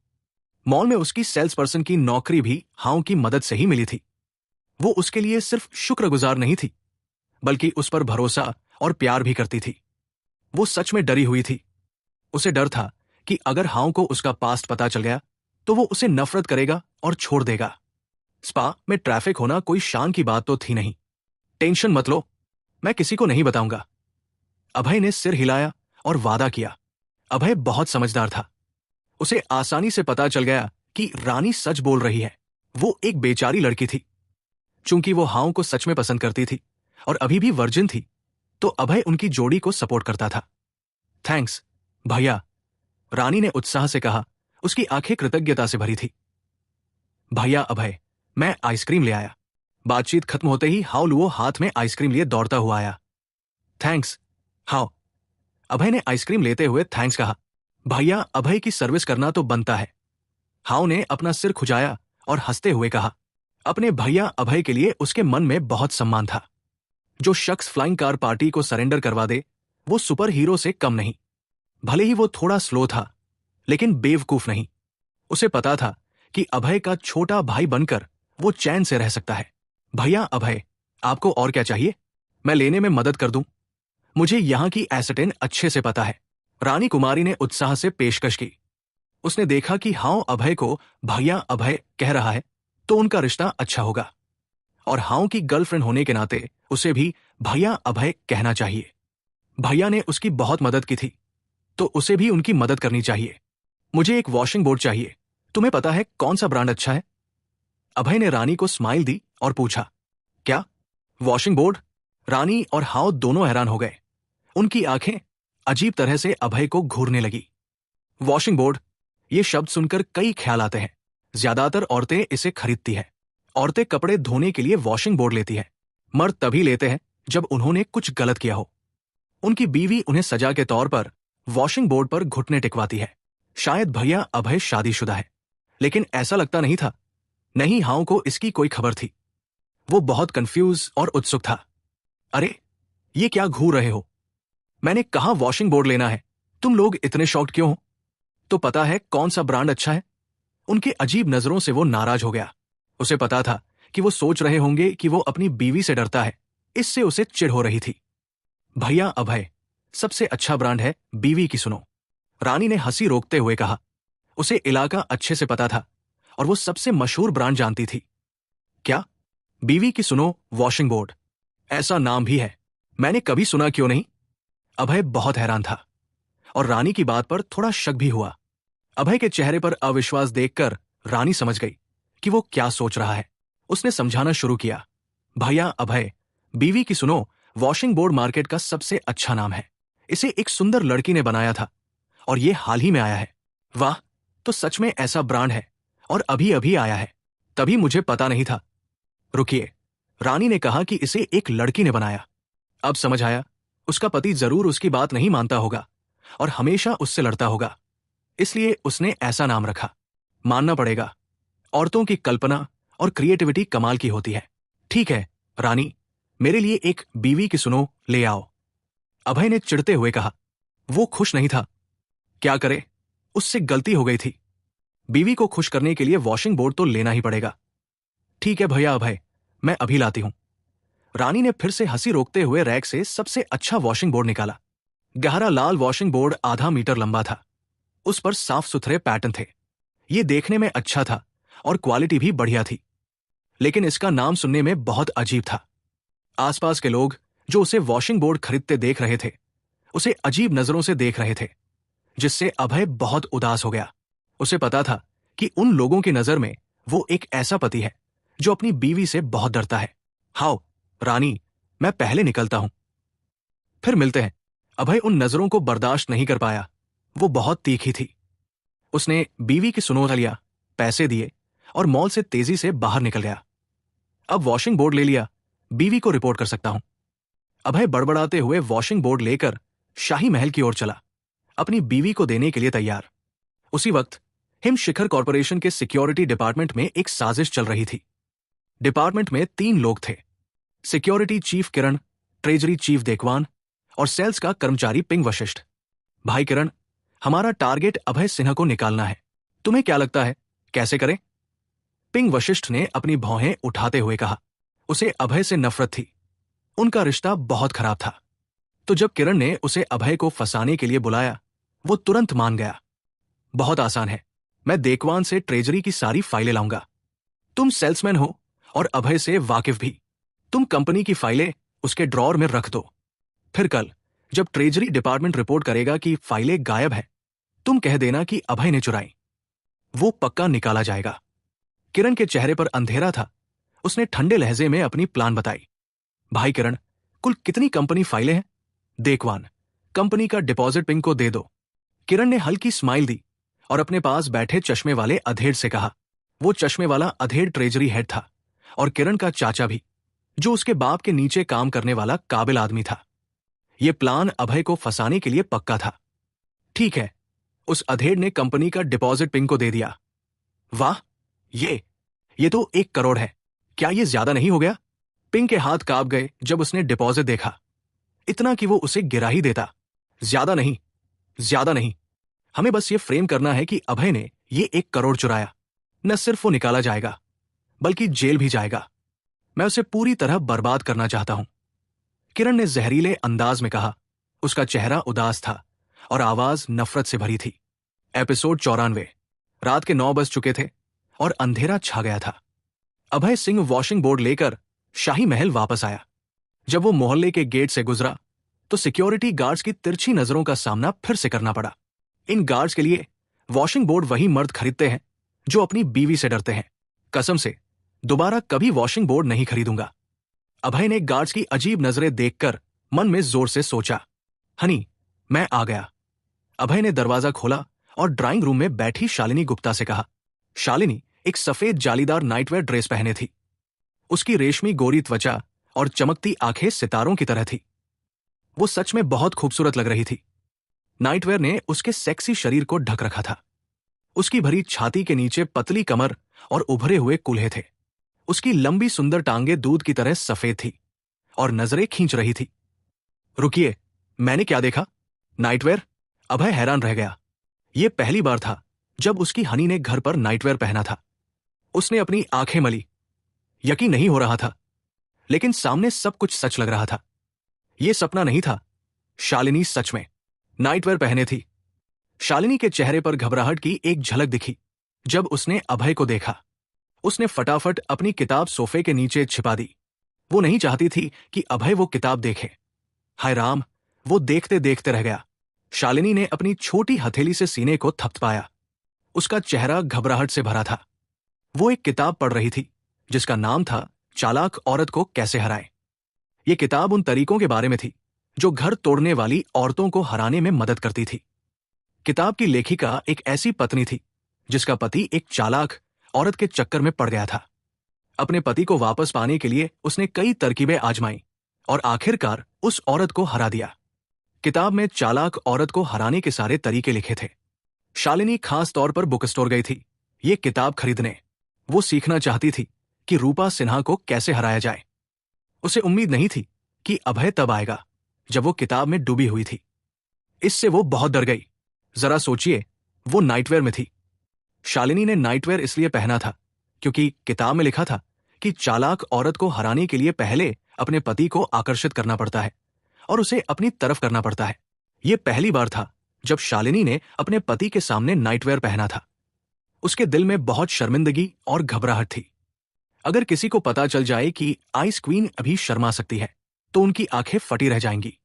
मॉल में उसकी सेल्स पर्सन की नौकरी भी हाउ की मदद से ही मिली थी। वो उसके लिए सिर्फ शुक्रगुजार नहीं थी, बल्कि उस पर भरोसा और प्यार भी करती थी। वो सच में डरी हुई थी। उसे डर था कि अगर हाउ को उसका पास्ट पता चल गया तो वो उसे नफरत करेगा और छोड़ देगा। स्पा में ट्रैफिक होना कोई शान की बात तो थी नहीं। टेंशन मत लो, मैं किसी को नहीं बताऊंगा। अभय ने सिर हिलाया और वादा किया। अभय बहुत समझदार था। उसे आसानी से पता चल गया कि रानी सच बोल रही है। वो एक बेचारी लड़की थी। चूंकि वो हाउ को सच में पसंद करती थी और अभी भी वर्जिन थी, तो अभय उनकी जोड़ी को सपोर्ट करता था। थैंक्स भैया, रानी ने उत्साह से कहा। उसकी आंखें कृतज्ञता से भरी थी। भैया अभय, मैं आइसक्रीम ले आया। बातचीत खत्म होते ही हाउ लुओ हाथ में आइसक्रीम लिए दौड़ता हुआ आया। Thanks how. अभय ने आइसक्रीम लेते हुए थैंक्स कहा। भैया, अभय की सर्विस करना तो बनता है। हाउ ने अपना सिर खुजाया और हंसते हुए कहा। अपने भैया अभय के लिए उसके मन में बहुत सम्मान था। जो शख्स फ्लाइंग कार पार्टी को सरेंडर करवा दे, वो सुपर हीरो से कम नहीं। भले ही वो थोड़ा स्लो था, लेकिन बेवकूफ नहीं। उसे पता था कि अभय का छोटा भाई बनकर वो चैन से रह सकता है। भैया अभय, आपको और क्या चाहिए? मैं लेने में मदद कर दूं। मुझे यहां की एसेटेन अच्छे से पता है। रानी कुमारी ने उत्साह से पेशकश की। उसने देखा कि हाउ अभय को भैया अभय कह रहा है तो उनका रिश्ता अच्छा होगा, और हाउ की गर्लफ्रेंड होने के नाते उसे भी भैया अभय कहना चाहिए। भैया ने उसकी बहुत मदद की थी, तो उसे भी उनकी मदद करनी चाहिए। मुझे एक वॉशिंग बोर्ड चाहिए। तुम्हें पता है कौन सा ब्रांड अच्छा है? अभय ने रानी को स्माइल दी और पूछा। क्या वॉशिंग बोर्ड? रानी और हाउ दोनों हैरान हो गए। उनकी आंखें अजीब तरह से अभय को घूरने लगी। वॉशिंग बोर्ड, ये शब्द सुनकर कई ख्याल आते हैं। ज्यादातर औरतें इसे खरीदती हैं। औरतें कपड़े धोने के लिए वॉशिंग बोर्ड लेती हैं। मर्द तभी लेते हैं जब उन्होंने कुछ गलत किया हो। उनकी बीवी उन्हें सजा के तौर पर वॉशिंग बोर्ड पर घुटने टिकवाती है। शायद भैया अभय शादीशुदा है, लेकिन ऐसा लगता नहीं था। नहीं, हाउ को इसकी कोई खबर थी। वो बहुत कंफ्यूज और उत्सुक था। अरे, ये क्या घूर रहे हो? मैंने कहा वॉशिंग बोर्ड लेना है। तुम लोग इतने शॉक्ड क्यों हो? तो पता है कौन सा ब्रांड अच्छा है? उनके अजीब नजरों से वो नाराज हो गया। उसे पता था कि वो सोच रहे होंगे कि वो अपनी बीवी से डरता है, इससे उसे चिढ़ हो रही थी। भैया अभय, सबसे अच्छा ब्रांड है बीवी की सुनो। रानी ने हंसी रोकते हुए कहा। उसे इलाका अच्छे से पता था और वो सबसे मशहूर ब्रांड जानती थी। क्या? बीवी की सुनो वॉशिंग बोर्ड? ऐसा नाम भी है? मैंने कभी सुना क्यों नहीं? अभय बहुत हैरान था और रानी की बात पर थोड़ा शक भी हुआ। अभय के चेहरे पर अविश्वास देखकर रानी समझ गई कि वो क्या सोच रहा है। उसने समझाना शुरू किया। भैया अभय, बीवी की सुनो वॉशिंग बोर्ड मार्केट का सबसे अच्छा नाम है। इसे एक सुंदर लड़की ने बनाया था और ये हाल ही में आया है। वाह, तो सच में ऐसा ब्रांड है और अभी अभी आया है। तभी मुझे पता नहीं था। रुकिए, रानी ने कहा कि इसे एक लड़की ने बनाया। अब समझ आया, उसका पति जरूर उसकी बात नहीं मानता होगा और हमेशा उससे लड़ता होगा, इसलिए उसने ऐसा नाम रखा। मानना पड़ेगा, औरतों की कल्पना और क्रिएटिविटी कमाल की होती है। ठीक है रानी, मेरे लिए एक बीवी की सुनो ले आओ, अभय ने चिढ़ते हुए कहा। वो खुश नहीं था। क्या करे, उससे गलती हो गई थी। बीवी को खुश करने के लिए वॉशिंग बोर्ड तो लेना ही पड़ेगा। ठीक है भैया अभय, मैं अभी लाती हूं। रानी ने फिर से हंसी रोकते हुए रैक से सबसे अच्छा वॉशिंग बोर्ड निकाला। गहरा लाल वॉशिंग बोर्ड आधा मीटर लंबा था। उस पर साफ सुथरे पैटर्न थे। ये देखने में अच्छा था और क्वालिटी भी बढ़िया थी, लेकिन इसका नाम सुनने में बहुत अजीब था। आसपास के लोग जो उसे वॉशिंग बोर्ड खरीदते देख रहे थे, उसे अजीब नजरों से देख रहे थे, जिससे अभय बहुत उदास हो गया। उसे पता था कि उन लोगों की नजर में वो एक ऐसा पति है जो अपनी बीवी से बहुत डरता है। हाओ रानी, मैं पहले निकलता हूं, फिर मिलते हैं। अभय उन नजरों को बर्दाश्त नहीं कर पाया। वो बहुत तीखी थी। उसने बीवी की सुनोगा लिया, पैसे दिए और मॉल से तेजी से बाहर निकल गया। अब वॉशिंग बोर्ड ले लिया, बीवी को रिपोर्ट कर सकता हूं। अभय बड़बड़ाते हुए वॉशिंग बोर्ड लेकर शाही महल की ओर चला, अपनी बीवी को देने के लिए तैयार। उसी वक्त हिम शिखर कॉरपोरेशन के सिक्योरिटी डिपार्टमेंट में एक साजिश चल रही थी। डिपार्टमेंट में 3 लोग थे, सिक्योरिटी चीफ किरण, ट्रेजरी चीफ देकवान और सेल्स का कर्मचारी पिंग वशिष्ठ। भाई किरण, हमारा टारगेट अभय सिन्हा को निकालना है। तुम्हें क्या लगता है कैसे करें? पिंग वशिष्ठ ने अपनी भौहें उठाते हुए कहा। उसे अभय से नफरत थी। उनका रिश्ता बहुत खराब था। तो जब किरण ने उसे अभय को फंसाने के लिए बुलाया, वो तुरंत मान गया। बहुत आसान है, मैं देकवान से ट्रेजरी की सारी फाइलें लाऊंगा। तुम सेल्समैन हो और अभय से वाकिफ भी। तुम कंपनी की फाइलें उसके ड्रॉर में रख दो। फिर कल जब ट्रेजरी डिपार्टमेंट रिपोर्ट करेगा कि फाइलें गायब हैं, तुम कह देना कि अभय ने चुराई। वो पक्का निकाला जाएगा। किरण के चेहरे पर अंधेरा था। उसने ठंडे लहजे में अपनी प्लान बताई। भाई किरण, कुल कितनी कंपनी फाइलें हैं? देकवान, कंपनी का डिपॉजिट पिंग को दे दो। किरण ने हल्की स्माइल दी और अपने पास बैठे चश्मे वाले अधेड़ से कहा। वो चश्मे वाला अधेड़ ट्रेजरी हेड था और किरण का चाचा भी, जो उसके बाप के नीचे काम करने वाला काबिल आदमी था। यह प्लान अभय को फंसाने के लिए पक्का था। ठीक है, उस अधेड़ ने कंपनी का डिपॉजिट पिंग को दे दिया। वाह, ये तो 1 करोड़ है। क्या ये ज्यादा नहीं हो गया? पिंग के हाथ कांप गए जब उसने डिपॉजिट देखा। इतना कि वो उसे गिरा ही देता। ज्यादा नहीं। हमें बस ये फ्रेम करना है कि अभय ने ये 1 करोड़ चुराया। न सिर्फ वो निकाला जाएगा, बल्कि जेल भी जाएगा। मैं उसे पूरी तरह बर्बाद करना चाहता हूं, किरण ने जहरीले अंदाज में कहा। उसका चेहरा उदास था और आवाज नफरत से भरी थी। एपिसोड 94। रात के 9 बज चुके थे और अंधेरा छा गया था। अभय सिंह वॉशिंग बोर्ड लेकर शाही महल वापस आया। जब वो मोहल्ले के गेट से गुजरा तो सिक्योरिटी गार्ड्स की तिरछी नजरों का सामना फिर से करना पड़ा। इन गार्ड्स के लिए वॉशिंग बोर्ड वही मर्द खरीदते हैं जो अपनी बीवी से डरते हैं। कसम से दोबारा कभी वॉशिंग बोर्ड नहीं खरीदूंगा। अभय ने गार्ड्स की अजीब नजरें देखकर मन में जोर से सोचा। हनी, मैं आ गया। अभय ने दरवाजा खोला और ड्राइंग रूम में बैठी शालिनी गुप्ता से कहा। शालिनी एक सफेद जालीदार नाइटवेयर ड्रेस पहने थी। उसकी रेशमी गोरी त्वचा और चमकती आंखें सितारों की तरह थी। वो सच में बहुत खूबसूरत लग रही थी। नाइटवेयर ने उसके सेक्सी शरीर को ढक रखा था। उसकी भरी छाती के नीचे पतली कमर और उभरे हुए कूल्हे थे। उसकी लंबी सुंदर टांगें दूध की तरह सफेद थी और नजरें खींच रही थी। रुकिए, मैंने क्या देखा? नाइटवेयर? अभय हैरान रह गया। यह पहली बार था जब उसकी हनी ने घर पर नाइटवेयर पहना था। उसने अपनी आंखें मली। यकीन नहीं हो रहा था, लेकिन सामने सब कुछ सच लग रहा था। यह सपना नहीं था। शालिनी सच में नाइटवेयर पहने थी। शालिनी के चेहरे पर घबराहट की एक झलक दिखी जब उसने अभय को देखा। उसने फटाफट अपनी किताब सोफे के नीचे छिपा दी। वो नहीं चाहती थी कि अभय वो किताब देखे। हाय राम, वो देखते देखते रह गया। शालिनी ने अपनी छोटी हथेली से सीने को थपथपाया। उसका चेहरा घबराहट से भरा था। वो एक किताब पढ़ रही थी जिसका नाम था चालाक औरत को कैसे हराए। ये किताब उन तरीकों के बारे में थी जो घर तोड़ने वाली औरतों को हराने में मदद करती थी। किताब की लेखिका एक ऐसी पत्नी थी जिसका पति एक चालाक औरत के चक्कर में पड़ गया था। अपने पति को वापस पाने के लिए उसने कई तरकीबें आजमाई और आखिरकार उस औरत को हरा दिया। किताब में चालाक औरत को हराने के सारे तरीके लिखे थे। शालिनी खास तौर पर बुक स्टोर गई थी ये किताब खरीदने। वो सीखना चाहती थी कि रूपा सिन्हा को कैसे हराया जाए। उसे उम्मीद नहीं थी कि अभय तब आएगा जब वो किताब में डूबी हुई थी। इससे वो बहुत डर गई। जरा सोचिए, वो नाइटवेयर में थी। शालिनी ने नाइटवेयर इसलिए पहना था क्योंकि किताब में लिखा था कि चालाक औरत को हराने के लिए पहले अपने पति को आकर्षित करना पड़ता है और उसे अपनी तरफ करना पड़ता है। यह पहली बार था जब शालिनी ने अपने पति के सामने नाइटवेयर पहना था। उसके दिल में बहुत शर्मिंदगी और घबराहट थी। अगर किसी को पता चल जाए कि आइस क्वीन अभी शर्मा सकती है तो उनकी आंखें फटी रह जाएंगी।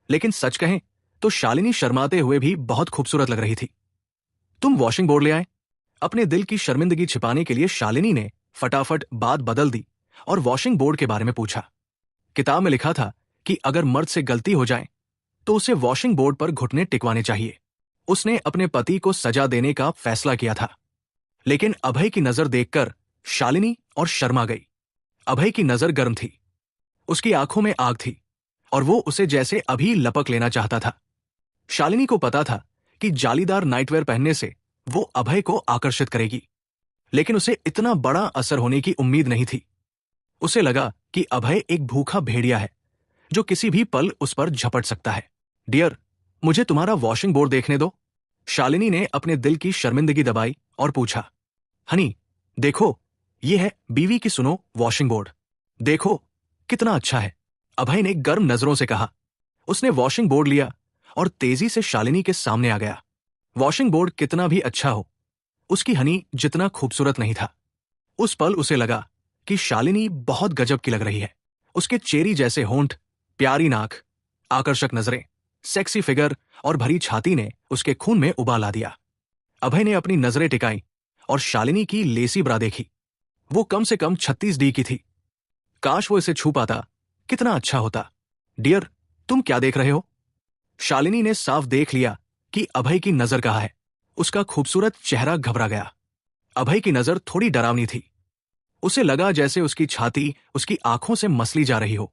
लेकिन सच कहें तो शालिनी शर्माते हुए भी बहुत खूबसूरत लग रही थी। तुम वॉशिंग बोर्ड ले आए? अपने दिल की शर्मिंदगी छिपाने के लिए शालिनी ने फटाफट बात बदल दी और वॉशिंग बोर्ड के बारे में पूछा। किताब में लिखा था कि अगर मर्द से गलती हो जाए तो उसे वॉशिंग बोर्ड पर घुटने टिकवाने चाहिए। उसने अपने पति को सजा देने का फैसला किया था। लेकिन अभय की नजर देखकर शालिनी और शर्मा गई। अभय की नजर गर्म थी, उसकी आंखों में आग थी और वो उसे जैसे अभी लपक लेना चाहता था। शालिनी को पता था कि जालीदार नाइटवेयर पहनने से वो अभय को आकर्षित करेगी, लेकिन उसे इतना बड़ा असर होने की उम्मीद नहीं थी। उसे लगा कि अभय एक भूखा भेड़िया है जो किसी भी पल उस पर झपट सकता है। डियर, मुझे तुम्हारा वॉशिंग बोर्ड देखने दो। शालिनी ने अपने दिल की शर्मिंदगी दबाई और पूछा। हनी, देखो, ये है बीवी की सुनो वॉशिंग बोर्ड। देखो कितना अच्छा है, अभय ने गर्म नजरों से कहा। उसने वॉशिंग बोर्ड लिया और तेजी से शालिनी के सामने आ गया। वॉशिंग बोर्ड कितना भी अच्छा हो, उसकी हनी जितना खूबसूरत नहीं था। उस पल उसे लगा कि शालिनी बहुत गजब की लग रही है। उसके चेरी जैसे होंठ, प्यारी नाक, आकर्षक नजरें, सेक्सी फिगर और भरी छाती ने उसके खून में उबाल ला दिया। अभय ने अपनी नजरें टिकाई और शालिनी की लेसी ब्रा देखी। वो कम से कम 36 डी की थी। काश वो इसे छू पाता, कितना अच्छा होता। डियर, तुम क्या देख रहे हो? शालिनी ने साफ देख लिया कि अभय की नजर कहाँ है। उसका खूबसूरत चेहरा घबरा गया। अभय की नजर थोड़ी डरावनी थी। उसे लगा जैसे उसकी छाती उसकी आंखों से मसली जा रही हो।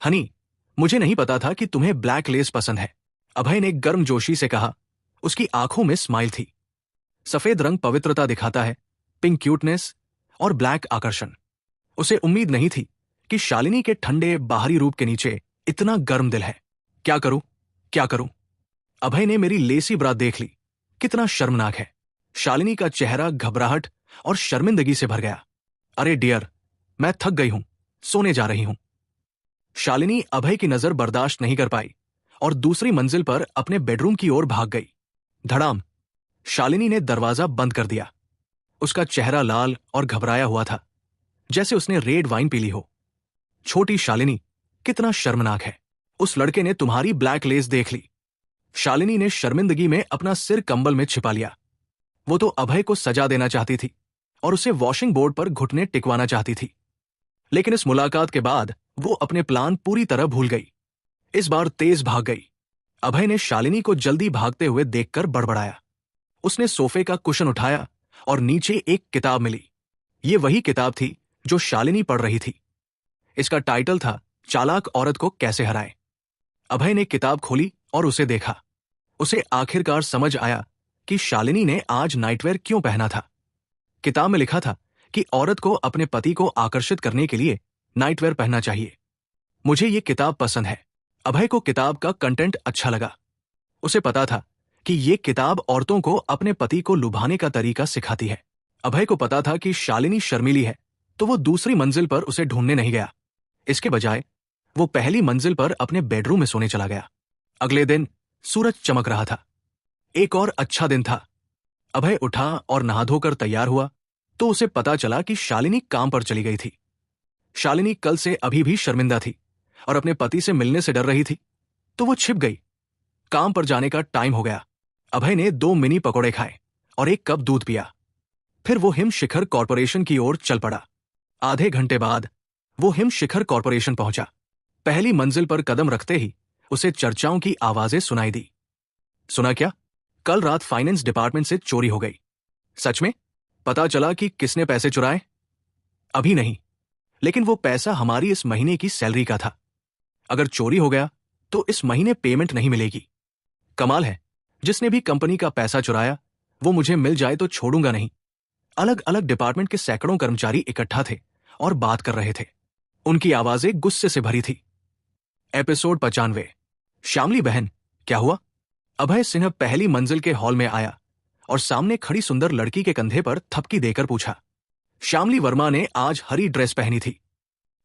हनी, मुझे नहीं पता था कि तुम्हें ब्लैक लेस पसंद है, अभय ने गर्मजोशी से कहा। उसकी आंखों में स्माइल थी। सफेद रंग पवित्रता दिखाता है, पिंक क्यूटनेस और ब्लैक आकर्षण। उसे उम्मीद नहीं थी कि शालिनी के ठंडे बाहरी रूप के नीचे इतना गर्म दिल है। क्या करूं, क्या करूं? अभय ने मेरी लेसी ब्रा देख ली, कितना शर्मनाक है। शालिनी का चेहरा घबराहट और शर्मिंदगी से भर गया। अरे डियर, मैं थक गई हूं, सोने जा रही हूं। शालिनी अभय की नजर बर्दाश्त नहीं कर पाई और दूसरी मंजिल पर अपने बेडरूम की ओर भाग गई। धड़ाम, शालिनी ने दरवाजा बंद कर दिया। उसका चेहरा लाल और घबराया हुआ था, जैसे उसने रेड वाइन पी ली हो। छोटी शालिनी, कितना शर्मनाक है। उस लड़के ने तुम्हारी ब्लैक लेस देख ली। शालिनी ने शर्मिंदगी में अपना सिर कंबल में छिपा लिया। वो तो अभय को सजा देना चाहती थी और उसे वॉशिंग बोर्ड पर घुटने टिकवाना चाहती थी। लेकिन इस मुलाकात के बाद वो अपने प्लान पूरी तरह भूल गई। इस बार तेज भाग गई। अभय ने शालिनी को जल्दी भागते हुए देखकर बड़बड़ाया। उसने सोफे का कुशन उठाया और नीचे एक किताब मिली। ये वही किताब थी जो शालिनी पढ़ रही थी। इसका टाइटल था चालाक औरत को कैसे हराएं। अभय ने किताब खोली और उसे देखा। उसे आखिरकार समझ आया कि शालिनी ने आज नाइटवेयर क्यों पहना था। किताब में लिखा था कि औरत को अपने पति को आकर्षित करने के लिए नाइटवेयर पहनना चाहिए। मुझे ये किताब पसंद है। अभय को किताब का कंटेंट अच्छा लगा। उसे पता था कि ये किताब औरतों को अपने पति को लुभाने का तरीका सिखाती है। अभय को पता था कि शालिनी शर्मीली है, तो वो दूसरी मंजिल पर उसे ढूंढने नहीं गया। इसके बजाय वो पहली मंजिल पर अपने बेडरूम में सोने चला गया। अगले दिन सूरज चमक रहा था। एक और अच्छा दिन था। अभय उठा और नहा धोकर तैयार हुआ तो उसे पता चला कि शालिनी काम पर चली गई थी। शालिनी कल से अभी भी शर्मिंदा थी और अपने पति से मिलने से डर रही थी, तो वो छिप गई। काम पर जाने का टाइम हो गया। अभय ने 2 मिनी पकौड़े खाए और 1 कप दूध पिया। फिर वो हिम शिखर कॉर्पोरेशन की ओर चल पड़ा। आधे घंटे बाद वो हिम शिखर कॉर्पोरेशन पहुंचा। पहली मंजिल पर कदम रखते ही उसे चर्चाओं की आवाजें सुनाई दी। सुना क्या? कल रात फाइनेंस डिपार्टमेंट से चोरी हो गई। सच में? पता चला कि किसने पैसे चुराए? अभी नहीं, लेकिन वो पैसा हमारी इस महीने की सैलरी का था। अगर चोरी हो गया तो इस महीने पेमेंट नहीं मिलेगी। कमाल है, जिसने भी कंपनी का पैसा चुराया वो मुझे मिल जाए तो छोड़ूंगा नहीं। अलग अलग डिपार्टमेंट के सैकड़ों कर्मचारी इकट्ठा थे और बात कर रहे थे। उनकी आवाजें गुस्से से भरी थी। एपिसोड 95। श्यामली बहन, क्या हुआ? अभय सिन्हा पहली मंजिल के हॉल में आया और सामने खड़ी सुंदर लड़की के कंधे पर थपकी देकर पूछा। श्यामली वर्मा ने आज हरी ड्रेस पहनी थी।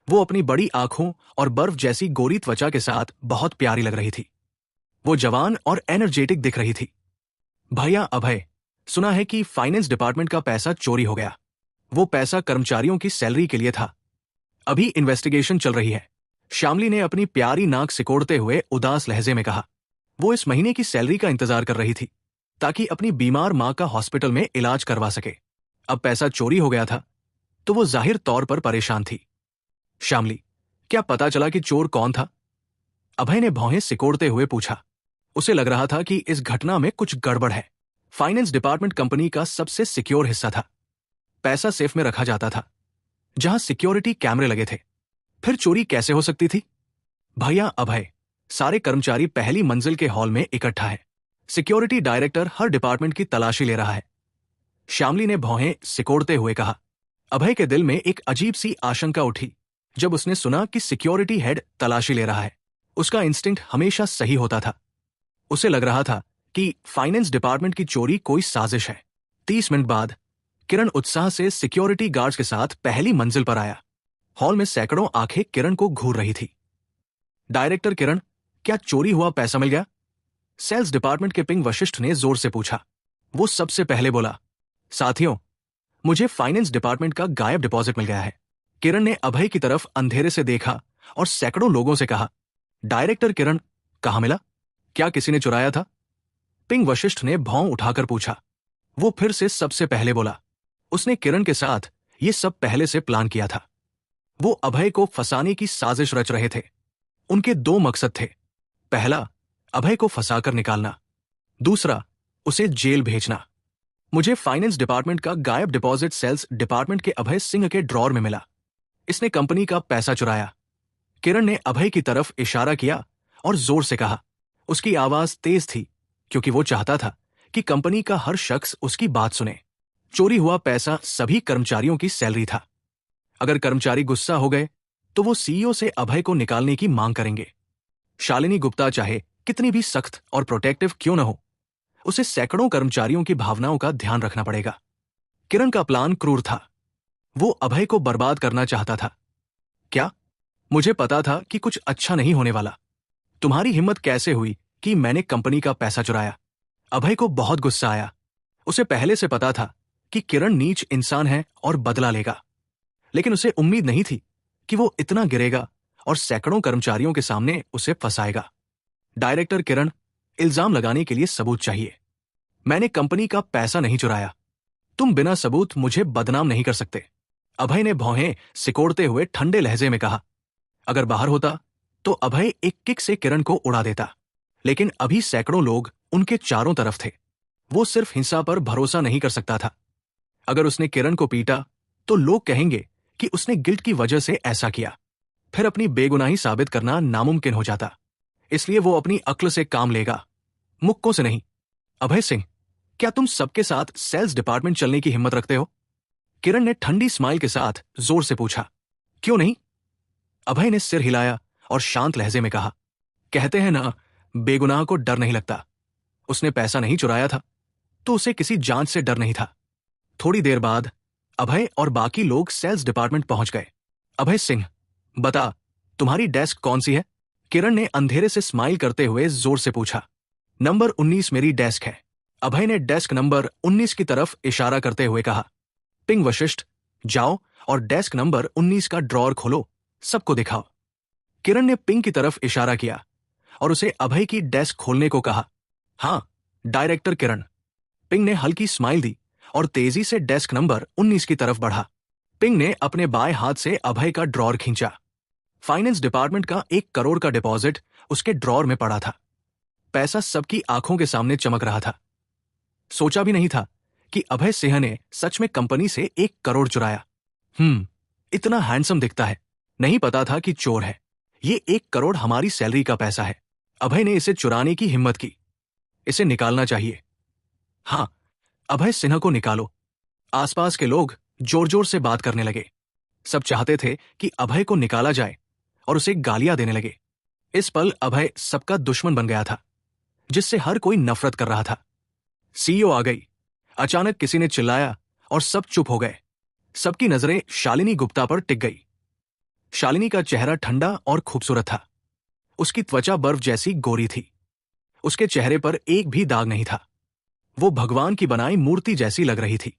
वो अपनी बड़ी आंखों और बर्फ जैसी गोरी त्वचा के साथ बहुत प्यारी लग रही थी। वो जवान और एनर्जेटिक दिख रही थी। भैया अभय, सुना है कि फाइनेंस डिपार्टमेंट का पैसा चोरी हो गया। वो पैसा कर्मचारियों की सैलरी के लिए था। अभी इन्वेस्टिगेशन चल रही है। श्यामली ने अपनी प्यारी नाक सिकोड़ते हुए उदास लहजे में कहा। वो इस महीने की सैलरी का इंतजार कर रही थी ताकि अपनी बीमार मां का हॉस्पिटल में इलाज करवा सके। अब पैसा चोरी हो गया था तो वो जाहिर तौर पर परेशान थी। श्यामली, क्या पता चला कि चोर कौन था? अभय ने भौहें सिकोड़ते हुए पूछा। उसे लग रहा था कि इस घटना में कुछ गड़बड़ है। फाइनेंस डिपार्टमेंट कंपनी का सबसे सिक्योर हिस्सा था। पैसा सेफ में रखा जाता था जहां सिक्योरिटी कैमरे लगे थे। फिर चोरी कैसे हो सकती थी? भैया अभय, सारे कर्मचारी पहली मंजिल के हॉल में इकट्ठा है। सिक्योरिटी डायरेक्टर हर डिपार्टमेंट की तलाशी ले रहा है। श्यामली ने भौहें सिकोड़ते हुए कहा। अभय के दिल में एक अजीब सी आशंका उठी जब उसने सुना कि सिक्योरिटी हेड तलाशी ले रहा है। उसका इंस्टिंक्ट हमेशा सही होता था। उसे लग रहा था कि फाइनेंस डिपार्टमेंट की चोरी कोई साजिश है। 30 मिनट बाद किरण उत्साह से सिक्योरिटी गार्ड्स के साथ पहली मंजिल पर आया। हॉल में सैकड़ों आंखें किरण को घूर रही थी। डायरेक्टर किरण, क्या चोरी हुआ पैसा मिल गया? सेल्स डिपार्टमेंट के पिंग वशिष्ठ ने जोर से पूछा। वो सबसे पहले बोला। साथियों, मुझे फाइनेंस डिपार्टमेंट का गायब डिपॉजिट मिल गया है। किरण ने अभय की तरफ अंधेरे से देखा और सैकड़ों लोगों से कहा। डायरेक्टर किरण, कहां मिला? क्या किसी ने चुराया था? पिंग वशिष्ठ ने भौं उठाकर पूछा। वो फिर से सबसे पहले बोला। उसने किरण के साथ ये सब पहले से प्लान किया था। वो अभय को फंसाने की साजिश रच रहे थे। उनके 2 मकसद थे। पहला, अभय को फंसाकर निकालना। दूसरा, उसे जेल भेजना। मुझे फाइनेंस डिपार्टमेंट का गायब डिपॉजिट सेल्स डिपार्टमेंट के अभय सिंह के ड्रॉर में मिला। इसने कंपनी का पैसा चुराया। किरण ने अभय की तरफ इशारा किया और जोर से कहा। उसकी आवाज तेज थी क्योंकि वो चाहता था कि कंपनी का हर शख्स उसकी बात सुने। चोरी हुआ पैसा सभी कर्मचारियों की सैलरी था। अगर कर्मचारी गुस्सा हो गए तो वो सीईओ से अभय को निकालने की मांग करेंगे। शालिनी गुप्ता चाहे कितनी भी सख्त और प्रोटेक्टिव क्यों न हो, उसे सैकड़ों कर्मचारियों की भावनाओं का ध्यान रखना पड़ेगा। किरण का प्लान क्रूर था। वो अभय को बर्बाद करना चाहता था। क्या? मुझे पता था कि कुछ अच्छा नहीं होने वाला। तुम्हारी हिम्मत कैसे हुई कि मैंने कंपनी का पैसा चुराया? अभय को बहुत गुस्सा आया। उसे पहले से पता था कि किरण नीच इंसान है और बदला लेगा, लेकिन उसे उम्मीद नहीं थी कि वो इतना गिरेगा और सैकड़ों कर्मचारियों के सामने उसे फंसाएगा। डायरेक्टर किरण, इल्जाम लगाने के लिए सबूत चाहिए। मैंने कंपनी का पैसा नहीं चुराया। तुम बिना सबूत मुझे बदनाम नहीं कर सकते। अभय ने भौहें सिकोड़ते हुए ठंडे लहजे में कहा। अगर बाहर होता तो अभय एक किक से किरण को उड़ा देता, लेकिन अभी सैकड़ों लोग उनके चारों तरफ थे। वो सिर्फ हिंसा पर भरोसा नहीं कर सकता था। अगर उसने किरण को पीटा तो लोग कहेंगे कि उसने गिल्ट की वजह से ऐसा किया। फिर अपनी बेगुनाही साबित करना नामुमकिन हो जाता। इसलिए वो अपनी अक्ल से काम लेगा, मुक्कों से नहीं। अभय सिंह, क्या तुम सबके साथ सेल्स डिपार्टमेंट चलने की हिम्मत रखते हो? किरण ने ठंडी स्माइल के साथ जोर से पूछा। क्यों नहीं? अभय ने सिर हिलाया और शांत लहजे में कहा। कहते हैं ना, बेगुनाह को डर नहीं लगता। उसने पैसा नहीं चुराया था तो उसे किसी जांच से डर नहीं था। थोड़ी देर बाद अभय और बाकी लोग सेल्स डिपार्टमेंट पहुंच गए। अभय सिंह, बता, तुम्हारी डेस्क कौन सी है? किरण ने अंधेरे से स्माइल करते हुए जोर से पूछा। नंबर 19 मेरी डेस्क है। अभय ने डेस्क नंबर 19 की तरफ इशारा करते हुए कहा। पिंग वशिष्ठ, जाओ और डेस्क नंबर 19 का ड्रॉर खोलो, सबको दिखाओ। किरण ने पिंग की तरफ इशारा किया और उसे अभय की डेस्क खोलने को कहा। हां, डायरेक्टर किरण। पिंग ने हल्की स्माइल दी और तेजी से डेस्क नंबर 19 की तरफ बढ़ा। पिंग ने अपने बाएं हाथ से अभय का ड्रॉर खींचा। फाइनेंस डिपार्टमेंट का 1 करोड़ का डिपॉजिट उसके ड्रॉर में पड़ा था। पैसा सबकी आंखों के सामने चमक रहा था। सोचा भी नहीं था कि अभय सिंह ने सच में कंपनी से 1 करोड़ चुराया। इतना हैंडसम दिखता है, नहीं पता था कि चोर है। ये 1 करोड़ हमारी सैलरी का पैसा है। अभय ने इसे चुराने की हिम्मत की। इसे निकालना चाहिए। हाँ, अभय सिन्हा को निकालो। आसपास के लोग जोर जोर से बात करने लगे। सब चाहते थे कि अभय को निकाला जाए और उसे गालियां देने लगे। इस पल अभय सबका दुश्मन बन गया था, जिससे हर कोई नफरत कर रहा था। सीईओ आ गई। अचानक किसी ने चिल्लाया और सब चुप हो गए। सबकी नजरें शालिनी गुप्ता पर टिक गई। शालिनी का चेहरा ठंडा और खूबसूरत था। उसकी त्वचा बर्फ जैसी गोरी थी। उसके चेहरे पर एक भी दाग नहीं था। वो भगवान की बनाई मूर्ति जैसी लग रही थी।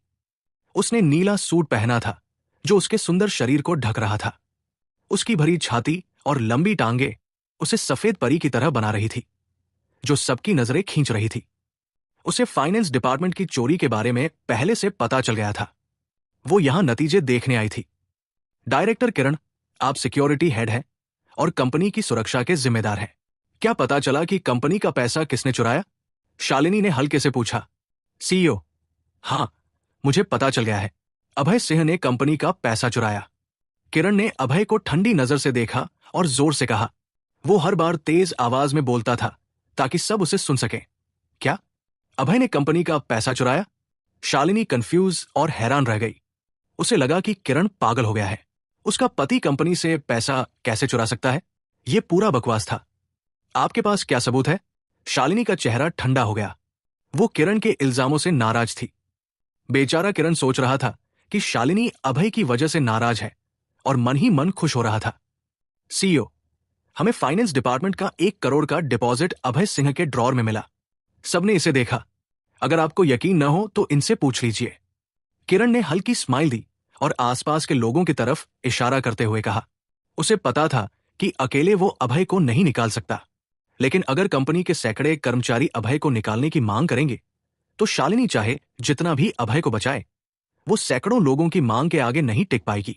उसने नीला सूट पहना था जो उसके सुंदर शरीर को ढक रहा था। उसकी भरी छाती और लंबी टांगे उसे सफेद परी की तरह बना रही थी, जो सबकी नजरें खींच रही थी। उसे फाइनेंस डिपार्टमेंट की चोरी के बारे में पहले से पता चल गया था। वो यहां नतीजे देखने आई थी। डायरेक्टर किरण, आप सिक्योरिटी हेड हैं और कंपनी की सुरक्षा के जिम्मेदार हैं। क्या पता चला कि कंपनी का पैसा किसने चुराया? शालिनी ने हल्के से पूछा। सीईओ, हाँ, मुझे पता चल गया है। अभय सिंह ने कंपनी का पैसा चुराया। किरण ने अभय को ठंडी नजर से देखा और जोर से कहा। वो हर बार तेज आवाज में बोलता था ताकि सब उसे सुन सकें। क्या अभय ने कंपनी का पैसा चुराया? शालिनी कंफ्यूज और हैरान रह गई। उसे लगा कि किरण पागल हो गया है। उसका पति कंपनी से पैसा कैसे चुरा सकता है? यह पूरा बकवास था। आपके पास क्या सबूत है? शालिनी का चेहरा ठंडा हो गया। वो किरण के इल्जामों से नाराज थी। बेचारा किरण सोच रहा था कि शालिनी अभय की वजह से नाराज है और मन ही मन खुश हो रहा था। सीईओ, हमें फाइनेंस डिपार्टमेंट का 1 करोड़ का डिपॉजिट अभय सिंह के ड्रॉर में मिला। सबने इसे देखा। अगर आपको यकीन न हो तो इनसे पूछ लीजिए। किरण ने हल्की स्माइल दी और आसपास के लोगों की तरफ इशारा करते हुए कहा। उसे पता था कि अकेले वो अभय को नहीं निकाल सकता, लेकिन अगर कंपनी के सैकड़े कर्मचारी अभय को निकालने की मांग करेंगे तो शालिनी चाहे जितना भी अभय को बचाए, वो सैकड़ों लोगों की मांग के आगे नहीं टिक पाएगी।